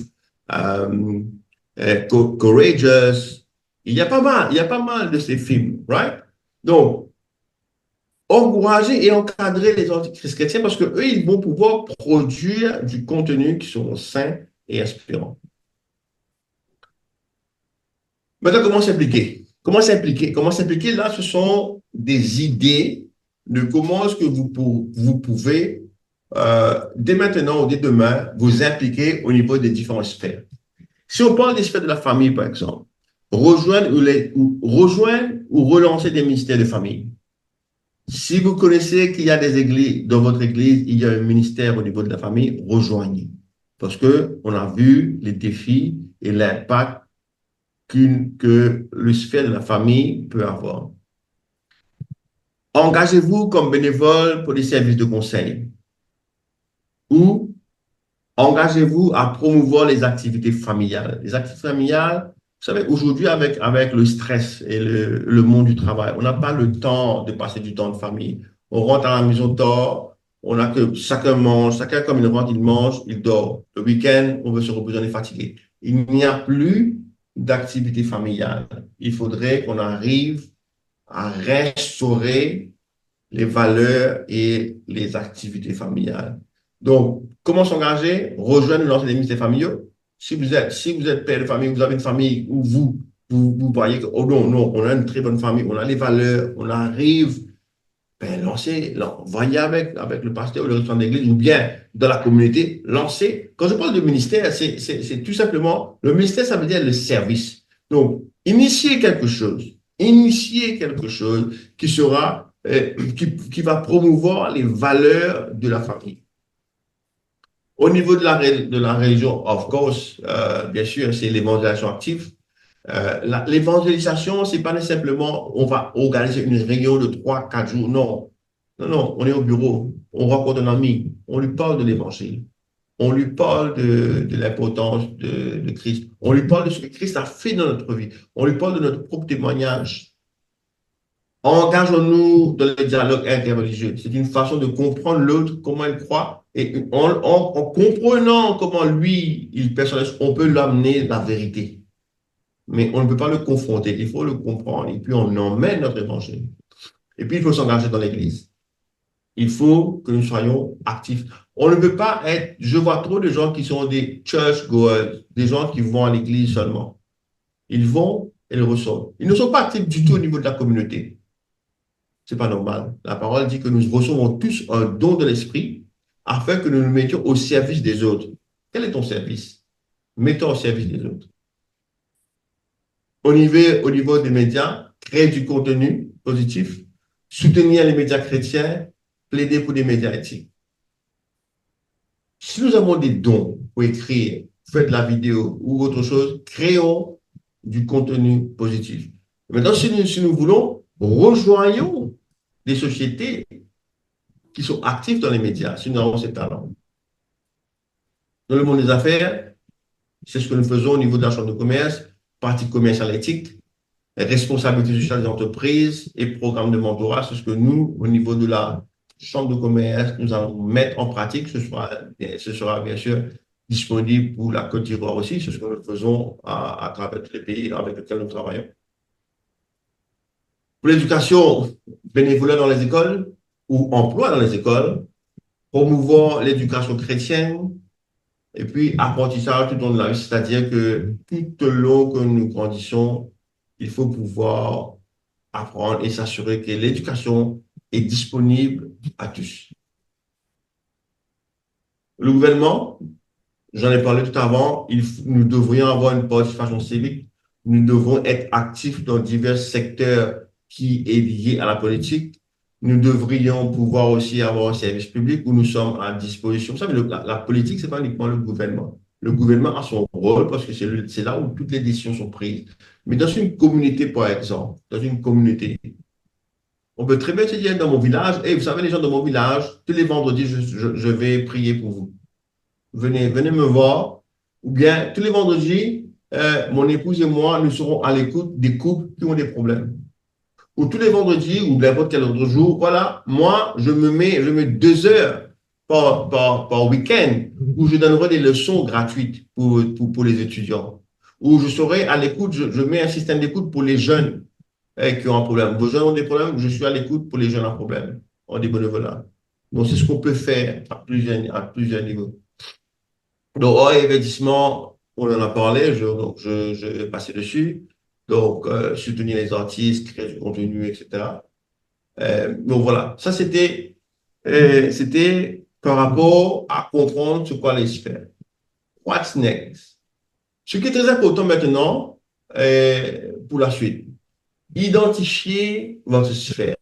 Courageous. Il y a pas mal de ces films, right? Donc, encourager et encadrer les artistes chrétiens parce qu'eux, ils vont pouvoir produire du contenu qui sont sains et inspirants. Maintenant, comment s'impliquer? Comment s'impliquer? Là, ce sont des idées de comment est-ce que vous pouvez, dès maintenant ou dès demain, vous impliquer au niveau des différentes sphères. Si on parle des sphères de la famille, par exemple, rejoindre ou relancer des ministères de famille. Si vous connaissez qu'il y a des églises, dans votre église, il y a un ministère au niveau de la famille, rejoignez. Parce qu'on a vu les défis et l'impact que le sphère de la famille peut avoir. Engagez-vous comme bénévole pour des services de conseil ou engagez-vous à promouvoir les activités familiales. Les activités familiales, vous savez, aujourd'hui, avec le stress et le monde du travail, on n'a pas le temps de passer du temps de famille. On rentre à la maison tard, on a que chacun mange, chacun comme il rentre, il mange, il dort. Le week-end, on veut se reposer, on est fatigué. Il n'y a plus d'activité familiale. Il faudrait qu'on arrive à restaurer les valeurs et les activités familiales. Donc, comment s'engager? Rejoindre l'ensemble des ministères familiaux. Si vous êtes père de famille, vous avez une famille où vous voyez que, oh non, on a une très bonne famille, on a les valeurs, on arrive, voyez avec le pasteur ou le responsable d'église ou bien dans la communauté, lancer. Quand je parle de ministère, c'est tout simplement, le ministère, ça veut dire le service. Donc, initier quelque chose qui sera, qui va promouvoir les valeurs de la famille. Au niveau de la religion, of course, bien sûr, c'est l'évangélisation active. L'évangélisation, c'est pas simplement on va organiser une réunion de 3, 4 jours. Non, non, non, on est au bureau, on rencontre un ami, on lui parle de l'évangile, on lui parle de l'importance de Christ, on lui parle de ce que Christ a fait dans notre vie, on lui parle de notre propre témoignage. Engageons-nous dans le dialogue interreligieux. C'est une façon de comprendre l'autre, comment il croit, et en comprenant comment lui, il personnalise, on peut l'amener la vérité. Mais on ne peut pas le confronter, il faut le comprendre, et puis on emmène notre évangile. Et puis il faut s'engager dans l'Église. Il faut que nous soyons actifs. On ne peut pas être, je vois trop de gens qui sont des church-goers, des gens qui vont à l'Église seulement. Ils vont et ils ressortent. Ils ne sont pas actifs du tout au niveau de la communauté. C'est pas normal. La parole dit que nous recevons tous un don de l'esprit afin que nous nous mettions au service des autres. Quel est ton service? Mets-toi au service des autres. Au niveau des médias, créer du contenu positif, soutenir les médias chrétiens, plaider pour des médias éthiques. Si nous avons des dons pour écrire, faire de la vidéo ou autre chose, créons du contenu positif. Maintenant, si nous voulons, rejoignons des sociétés qui sont actives dans les médias, si nous avons ces talents. Dans le monde des affaires, c'est ce que nous faisons au niveau de la chambre de commerce, pratique commerciale éthique, responsabilité sociale des entreprises et programme de mentorat. C'est ce que nous, au niveau de la chambre de commerce, nous allons mettre en pratique. Ce sera bien sûr disponible pour la Côte d'Ivoire aussi. C'est ce que nous faisons à travers tous les pays avec lesquels nous travaillons. Pour l'éducation, bénévolat dans les écoles ou emploi dans les écoles, promouvoir l'éducation chrétienne et puis apprentissage tout au long de la vie, c'est-à-dire que tout au long que nous grandissons, il faut pouvoir apprendre et s'assurer que l'éducation est disponible à tous. Le gouvernement, j'en ai parlé tout avant, nous devrions avoir une participation civique, nous devons être actifs dans divers secteurs qui est lié à la politique. Nous devrions pouvoir aussi avoir un service public où nous sommes à disposition. Vous savez, la politique, ce n'est pas uniquement le gouvernement. Le gouvernement a son rôle parce que c'est là où toutes les décisions sont prises. Mais dans une communauté, par exemple, dans une communauté, on peut très bien se dire dans mon village, et vous savez, les gens de mon village, tous les vendredis, je vais prier pour vous. Venez me voir. Ou bien, tous les vendredis, mon épouse et moi, nous serons à l'écoute des couples qui ont des problèmes. Ou tous les vendredis, ou n'importe quel autre jour, voilà, moi, je mets 2 heures par week-end où je donnerai des leçons gratuites pour les étudiants. Où je serai à l'écoute, je mets un système d'écoute pour les jeunes qui ont un problème. Vos jeunes ont des problèmes, je suis à l'écoute pour les jeunes en problème, en des bénévolats. Donc, c'est ce qu'on peut faire à plusieurs niveaux. Donc, hors investissement, on en a parlé, je vais passer dessus. Donc, soutenir les artistes, créer du contenu, etc. Donc, voilà. Ça, c'était par rapport à comprendre ce qu'on allait se faire. What's next? Ce qui est très important maintenant pour la suite, identifier votre sphère.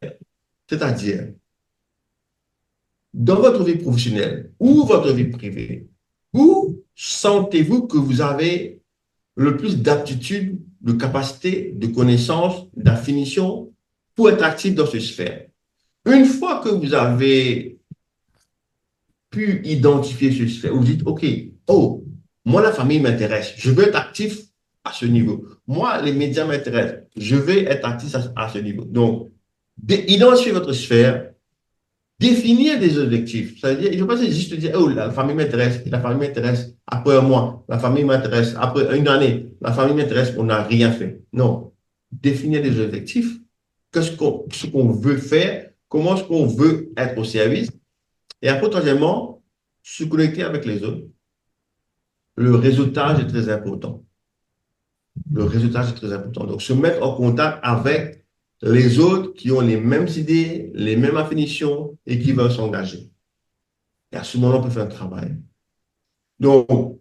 C'est-à-dire, dans votre vie professionnelle ou votre vie privée, où sentez-vous que vous avez le plus d'aptitude, de capacité, de connaissance, d'affinition pour être actif dans cette sphère? Une fois que vous avez pu identifier cette sphère, vous dites, OK, oh, moi, la famille m'intéresse, je veux être actif à ce niveau. Moi, les médias m'intéressent, je vais être actif à ce niveau. Donc, identifier votre sphère, définir des objectifs. C'est-à-dire, il ne faut pas juste dire, oh, la famille m'intéresse après un mois, la famille m'intéresse après une année, la famille m'intéresse, on n'a rien fait. Non. Définir des objectifs, ce qu'on veut faire, comment est-ce qu'on veut être au service. Et après, troisièmement, se connecter avec les autres. Le réseautage est très important. Le réseautage est très important. Donc, se mettre en contact avec les autres qui ont les mêmes idées, les mêmes affinitions et qui veulent s'engager. Et à ce moment-là, on peut faire un travail. Donc,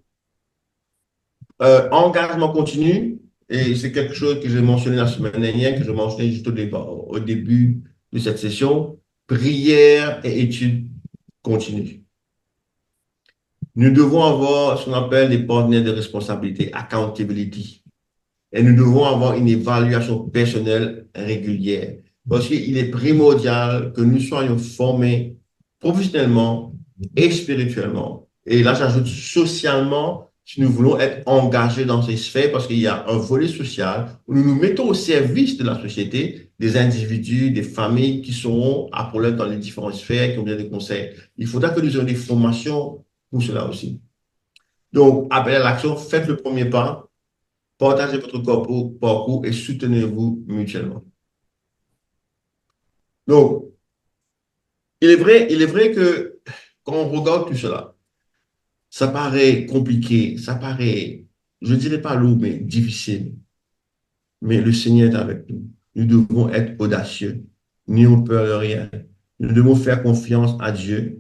engagement continu, et c'est quelque chose que j'ai mentionné la semaine dernière, que je mentionnais juste au début de cette session, prière et étude continue. Nous devons avoir ce qu'on appelle des partenaires de responsabilité, accountability. Et nous devons avoir une évaluation personnelle régulière. Parce qu'il est primordial que nous soyons formés professionnellement et spirituellement. Et là, j'ajoute socialement, si nous voulons être engagés dans ces sphères, parce qu'il y a un volet social où nous nous mettons au service de la société, des individus, des familles qui seront appelés dans les différentes sphères, qui ont besoin de conseils. Il faudra que nous ayons des formations pour cela aussi. Donc, appel à l'action, faites le premier pas, partagez votre parcours et soutenez-vous mutuellement. Donc, il est vrai que quand on regarde tout cela, ça paraît compliqué, ça paraît, je ne dirais pas lourd, mais difficile. Mais le Seigneur est avec nous. Nous devons être audacieux, n'ayons peur de rien. Nous devons faire confiance à Dieu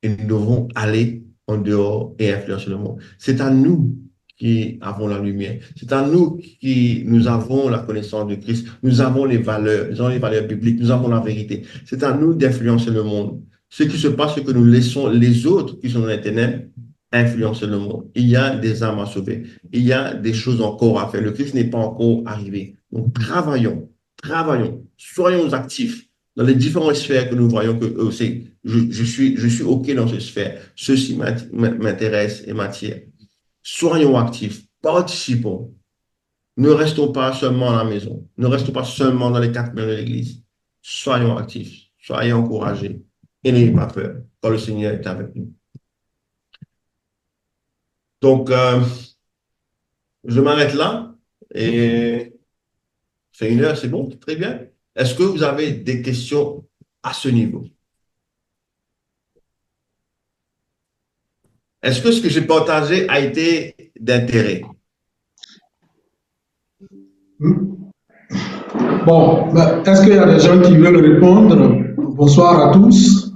et nous devons aller en dehors et influencer le monde. C'est à nous qui avons la lumière. C'est à nous qui nous avons la connaissance de Christ. Nous avons les valeurs bibliques, nous avons la vérité. C'est à nous d'influencer le monde. Ce qui se passe, c'est que nous laissons les autres qui sont dans les ténèbres influencer le monde. Il y a des âmes à sauver. Il y a des choses encore à faire. Le Christ n'est pas encore arrivé. Donc, travaillons, soyons actifs dans les différentes sphères que nous voyons que je suis OK dans ces sphères. Ceci m'intéresse et m'attire. Soyons actifs, participons. Ne restons pas seulement à la maison. Ne restons pas seulement dans les quatre murs de l'église. Soyons actifs, soyez encouragés et n'ayez pas peur quand le Seigneur est avec nous. Donc, je m'arrête là et c'est 1 heure, c'est bon, très bien. Est-ce que vous avez des questions à ce niveau? Est-ce que ce que j'ai partagé a été d'intérêt? Bon, est-ce qu'il y a des gens qui veulent répondre? Bonsoir à tous.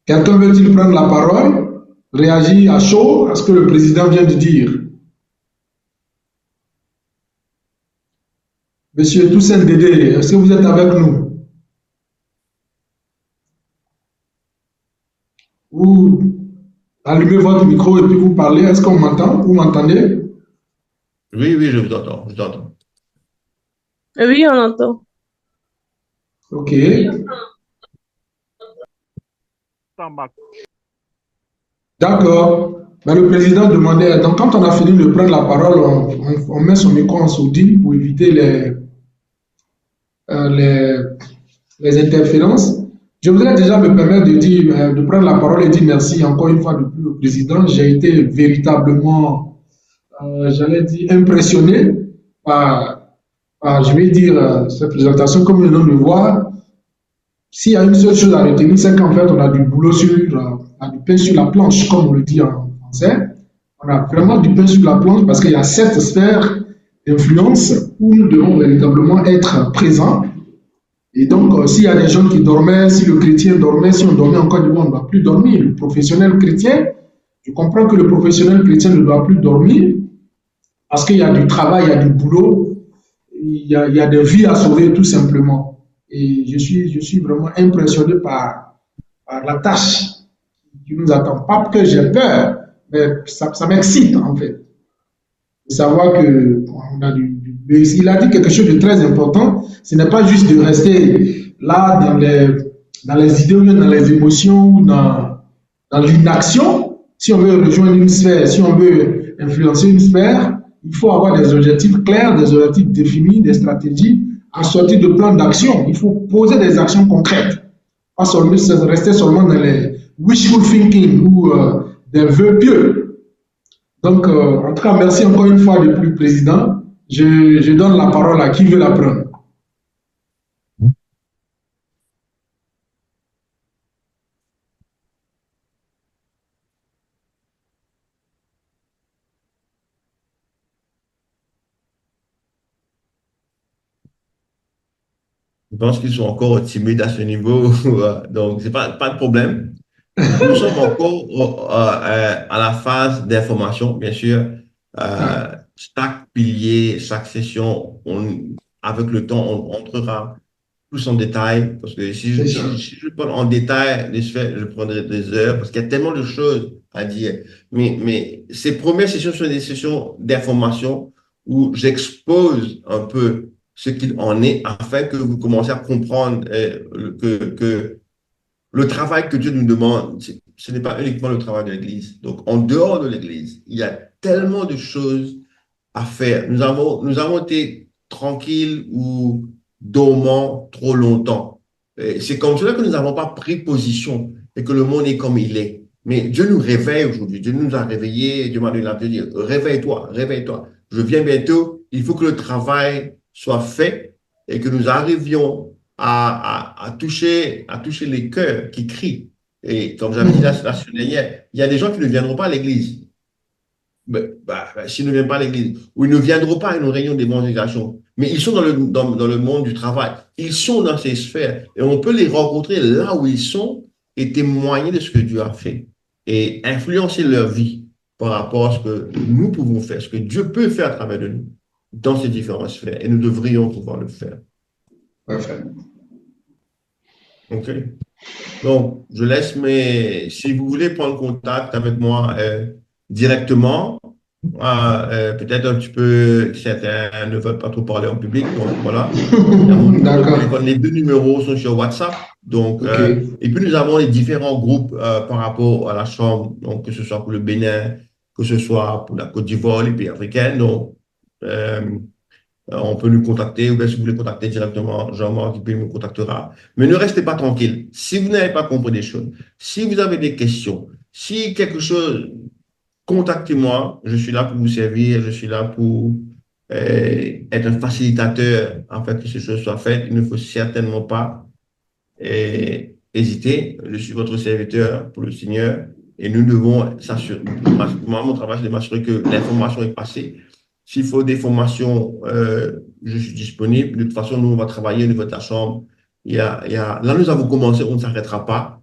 Quelqu'un veut-il prendre la parole? Réagir à chaud à ce que le président vient de dire? Monsieur Toussaint Dédé, est-ce que vous êtes avec nous? Vous allumez votre micro et puis vous parlez. Est-ce qu'on m'entend? Vous m'entendez? Oui, je vous entends, je vous entends. Oui, on entend. Ok. D'accord. Mais le président demandait, donc quand on a fini de prendre la parole, on met son micro en sourdine pour éviter les interférences. Je voudrais déjà me permettre de dire, de prendre la parole et dire merci encore une fois de plus au président. J'ai été véritablement, j'allais dire, impressionné par, je vais dire, cette présentation comme le nom de voir. S'il y a une seule chose à retenir, c'est qu'en fait, on a du boulot on a du pain sur la planche, comme on le dit en français. On a vraiment du pain sur la planche parce qu'il y a 7 sphères d'influence où nous devons véritablement être présents. Et donc, s'il y a des gens qui dormaient, si le chrétien dormait, si on dormait en Côte d'Ivoire, on ne doit plus dormir. Le professionnel chrétien, je comprends que le professionnel chrétien ne doit plus dormir parce qu'il y a du travail, il y a du boulot, il y a des vies à sauver tout simplement. Et je suis vraiment impressionné par la tâche qui nous attend. Pas que j'ai peur, mais ça m'excite en fait. De savoir qu'on a mais il a dit quelque chose de très important. Ce n'est pas juste de rester là dans les idées ou dans les émotions ou dans l'inaction. Si on veut rejoindre une sphère, si on veut influencer une sphère, il faut avoir des objectifs clairs, des objectifs définis, des stratégies assorties de plans d'action. Il faut poser des actions concrètes. Pas seulement rester seulement dans les wishful thinking ou des vœux pieux. Donc, en tout cas, merci encore une fois de plus, Président. Je donne la parole à qui veut la prendre. Je pense qu'ils sont encore timides à ce niveau, donc c'est pas de problème. Nous sommes encore à la phase d'information, bien sûr. Chaque piliers, chaque session, avec le temps, on entrera plus en détail, parce que C'est ça. si je prends en détail les sphères, je prendrai des heures, parce qu'il y a tellement de choses à dire. Mais ces premières sessions sont des sessions d'information où j'expose un peu ce qu'il en est, afin que vous commenciez à comprendre que le travail que Dieu nous demande, ce n'est pas uniquement le travail de l'Église. Donc, en dehors de l'Église, il y a tellement de choses à faire. Nous avons été tranquilles ou dormants trop longtemps. C'est comme cela que nous n'avons pas pris position et que le monde est comme il est. Mais Dieu nous réveille aujourd'hui. Dieu nous a réveillés. Dieu m'a donné la dire, réveille-toi, réveille-toi. Je viens bientôt. Il faut que le travail soit fait et que nous arrivions à toucher les cœurs qui crient. Et comme j'avais dit la semaine dernière, il y a des gens qui ne viendront pas à l'église. S'ils ne viennent pas à l'église, ou ils ne viendront pas à une réunion d'évangélisation, mais ils sont dans le monde du travail. Ils sont dans ces sphères et on peut les rencontrer là où ils sont et témoigner de ce que Dieu a fait et influencer leur vie par rapport à ce que nous pouvons faire, ce que Dieu peut faire à travers de nous dans ces différentes sphères et nous devrions pouvoir le faire. Parfait. OK. Donc, je laisse, mais si vous voulez prendre contact avec moi directement, peut-être un petit peu, certains ne veulent pas trop parler en public, donc voilà. D'accord. Les deux numéros sont sur WhatsApp. Donc, Ok. et puis nous avons les différents groupes par rapport à la Chambre, donc que ce soit pour le Bénin, que ce soit pour la Côte d'Ivoire, les pays africains. Donc, on peut nous contacter, ou bien si vous voulez contacter directement, Jean-Marc, il me contactera. Mais ne restez pas tranquille. Si vous n'avez pas compris des choses, si vous avez des questions, si quelque chose, contactez-moi. Je suis là pour vous servir. Je suis là pour être un facilitateur afin que ces choses soient faites. Il ne faut certainement pas hésiter. Je suis votre serviteur pour le Seigneur et nous devons s'assurer. Moi, mon travail, c'est de m'assurer que l'information est passée. S'il faut des formations, je suis disponible. De toute façon, nous, on va travailler au niveau de la chambre. Là, nous avons commencé, on ne s'arrêtera pas.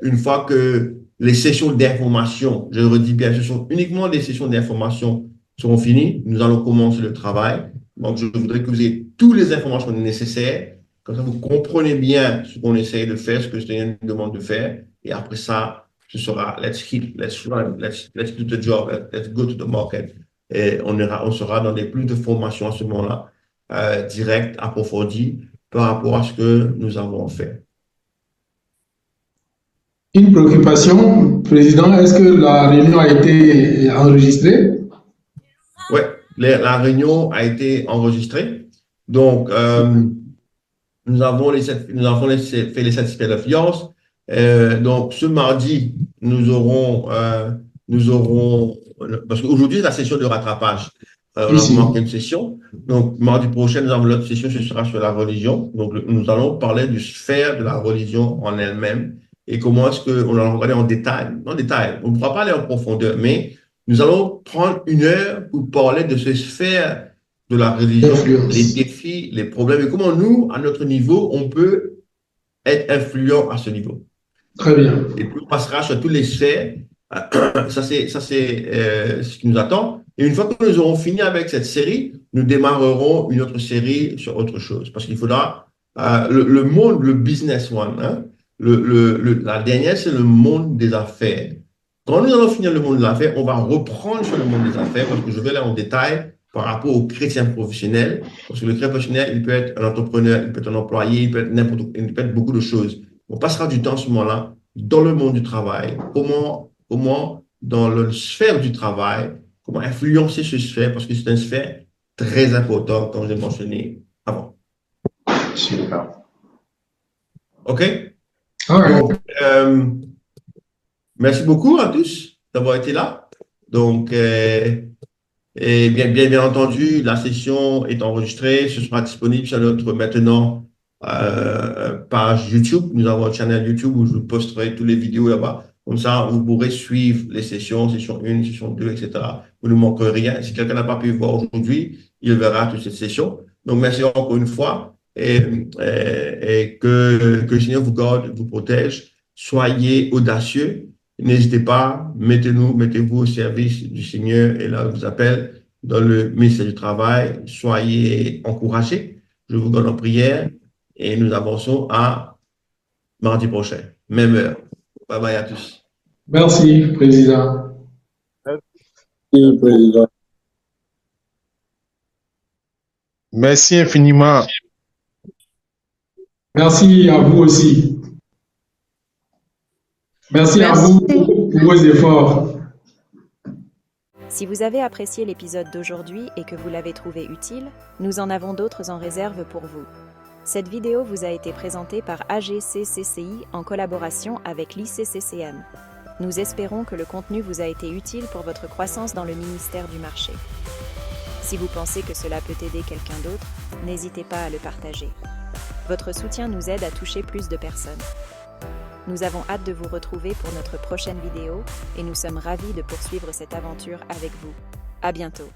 Une fois que les sessions d'information, je le redis bien, ce sont uniquement des sessions d'information seront finies, nous allons commencer le travail. Donc, je voudrais que vous ayez toutes les informations nécessaires. Comme ça, vous comprenez bien ce qu'on essaye de faire, ce que le Seigneur nous demande de faire. Et après ça, ce sera let's hit, let's run, let's do the job, let's go to the market. Et on sera dans des plus de formations à ce moment-là, directes, approfondies, par rapport à ce que nous avons fait. Une préoccupation, Président, est-ce que la réunion a été enregistrée? Oui, la réunion a été enregistrée. Donc, nous avons fait les certificats d'affiliance. Donc, ce mardi, nous aurons, parce qu'aujourd'hui, c'est la session de rattrapage. On a manqué une session. Donc, mardi prochain, nous avons l'autre session, ce sera sur la religion. Donc, nous allons parler du sphère de la religion en elle-même et comment est-ce qu'on va regarder en détail. En détail, on ne pourra pas aller en profondeur, mais nous allons prendre une heure pour parler de ces sphères de la religion, les défis, les problèmes et comment nous, à notre niveau, on peut être influent à ce niveau. Très bien. Et puis, on passera sur toutes les sphères. Ça, c'est ce qui nous attend. Et une fois que nous aurons fini avec cette série, nous démarrerons une autre série sur autre chose. Parce qu'il faudra le monde, le business one. Hein, la dernière, c'est le monde des affaires. Quand nous allons finir le monde des affaires, on va reprendre sur le monde des affaires parce que je vais aller en détail par rapport au chrétien professionnel. Parce que le chrétien professionnel, il peut être un entrepreneur, il peut être un employé, il peut être beaucoup de choses. On passera du temps à ce moment-là dans le monde du travail. Comment dans la sphère du travail, comment influencer ce sphère, parce que c'est une sphère très importante, comme je l'ai mentionné avant. Super. OK? Right. Donc, merci beaucoup à tous d'avoir été là. Donc, et bien entendu, la session est enregistrée. Ce sera disponible sur notre maintenant page YouTube. Nous avons un channel YouTube où je posterai toutes les vidéos là-bas. Comme ça, vous pourrez suivre les session 1, session 2, etc. Vous ne manquerez rien. Si quelqu'un n'a pas pu voir aujourd'hui, il verra toute cette session. Donc, merci encore une fois et que le Seigneur vous garde, vous protège. Soyez audacieux. N'hésitez pas, mettez-vous au service du Seigneur et là, je vous appelle dans le ministère du Travail. Soyez encouragés. Je vous donne en prière et nous avançons à mardi prochain. Même heure. Bye bye à tous. Merci, Président. Merci, Président. Merci infiniment. Merci à vous aussi. Merci à vous pour vos efforts. Si vous avez apprécié l'épisode d'aujourd'hui et que vous l'avez trouvé utile, nous en avons d'autres en réserve pour vous. Cette vidéo vous a été présentée par AGCCCI en collaboration avec l'ICCCM. Nous espérons que le contenu vous a été utile pour votre croissance dans le ministère du Marché. Si vous pensez que cela peut aider quelqu'un d'autre, n'hésitez pas à le partager. Votre soutien nous aide à toucher plus de personnes. Nous avons hâte de vous retrouver pour notre prochaine vidéo et nous sommes ravis de poursuivre cette aventure avec vous. À bientôt.